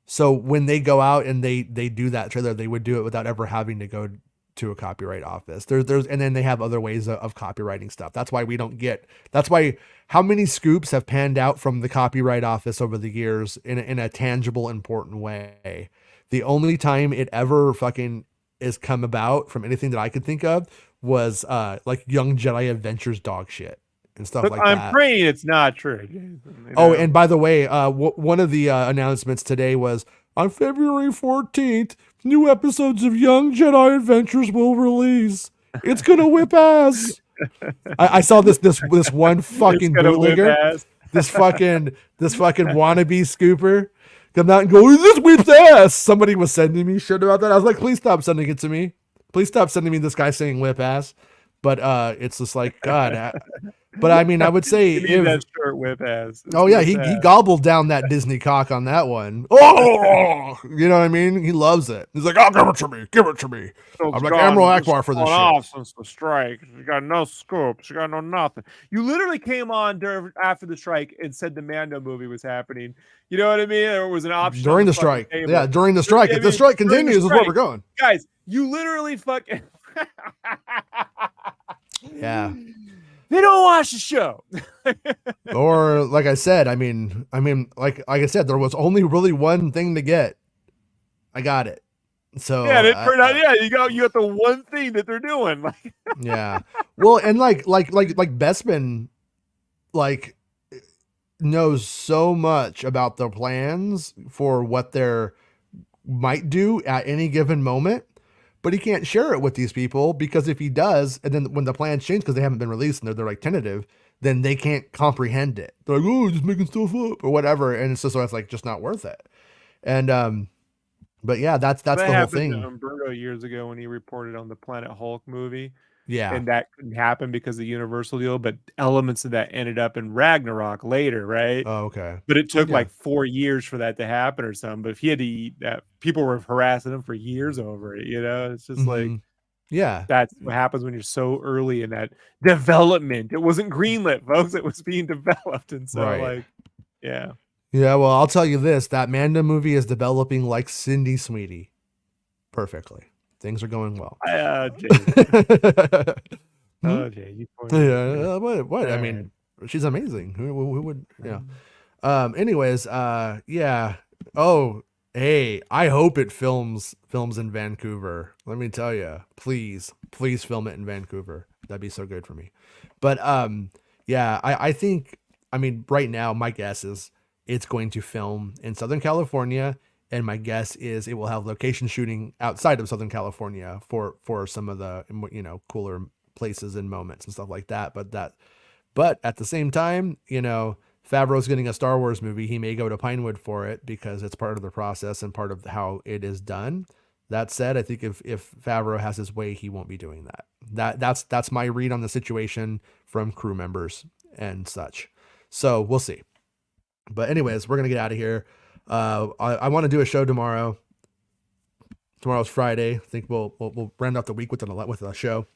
so when they go out and they do that trailer, they would do it without ever having to go to a copyright office. And then they have other ways of copywriting stuff. That's why how many scoops have panned out from the copyright office over the years in a tangible, important way. The only time it ever fucking is come about from anything that I could think of was like Young Jedi Adventures dog shit and stuff like that. I'm praying it's not true. Oh, and by the way, one of the announcements today was on February 14th, new episodes of Young Jedi Adventures will release. It's gonna whip ass. I saw this one fucking bootlegger, this fucking wannabe scooper come out and go, this whips ass. Somebody was sending me shit about that. I was like, please stop sending it to me. Please stop sending me this guy saying whip ass. But it's just like, God. But I mean, I would say that short whip ass. Oh yeah, he gobbled down that Disney cock on that one. Oh, you know what I mean? He loves it. He's like, "Oh, give it to me." I'm like, Admiral Akbar for this shit. Off since the strike, you got no scoops, you got no nothing. You literally came on after the strike and said the Mando movie was happening. You know what I mean? Or it was an option during the strike. Yeah, during the strike. If the strike continues, is where we're going, guys. You literally fucking. Yeah. They don't watch the show. Or like I said, I mean, like I said, there was only really one thing to get. I got it. So yeah, it turned out. Yeah, you got the one thing that they're doing. Yeah. Well, and like Bespin, like knows so much about their plans for what they might do at any given moment. But he can't share it with these people because if he does, and then when the plans change because they haven't been released and they're like tentative, then they can't comprehend it. They're like, oh, just making stuff up or whatever, and it's like just not worth it. And but yeah, that's the whole thing. To Umberto years ago when he reported on the Planet Hulk movie. Yeah, and that couldn't happen because of the Universal deal, but elements of that ended up in Ragnarok later, right? Oh, okay. But it took like 4 years for that to happen or something. But if he had to eat that, people were harassing him for years over it. You know, it's just like, yeah, that's what happens when you're so early in that development. It wasn't greenlit, folks. It was being developed, and so like, yeah. Well, I'll tell you this: that Mando movie is developing like Cindy Sweetie, perfectly. Things are going well. Jay, you yeah. What? I mean, she's amazing. Who would? Yeah. Anyways. Yeah. Oh, hey. I hope it films in Vancouver. Let me tell you, please film it in Vancouver. That'd be so good for me. But yeah. I think. I mean, right now, my guess is it's going to film in Southern California. And my guess is it will have location shooting outside of Southern California for some of the, cooler places and moments and stuff like that. But at the same time, Favreau's getting a Star Wars movie. He may go to Pinewood for it because it's part of the process and part of how it is done. That said, I think if Favreau has his way, he won't be doing that. That's my read on the situation from crew members and such. So we'll see. But anyways, we're gonna get out of here. I want to do a show tomorrow. Tomorrow's Friday. I think we'll round out the week with a show.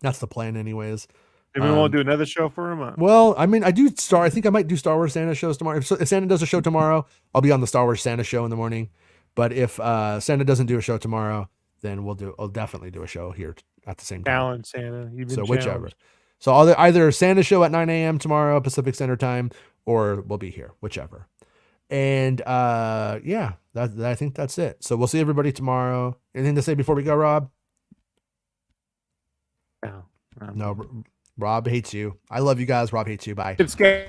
That's the plan, anyways. Maybe we won't do another show for him. Well, I mean, I think I might do Star Wars Santa shows tomorrow. If Santa does a show tomorrow, I'll be on the Star Wars Santa show in the morning. But if Santa doesn't do a show tomorrow, then I'll definitely do a show here at the same time. Challenge Santa. So whichever. So either Santa show at 9 a.m. tomorrow Pacific Standard Time, or we'll be here, whichever. And yeah, I think that's it. So we'll see everybody tomorrow. Anything to say before we go, Rob? No. No. Rob hates you. I love you guys. Rob hates you. Bye. It's scary.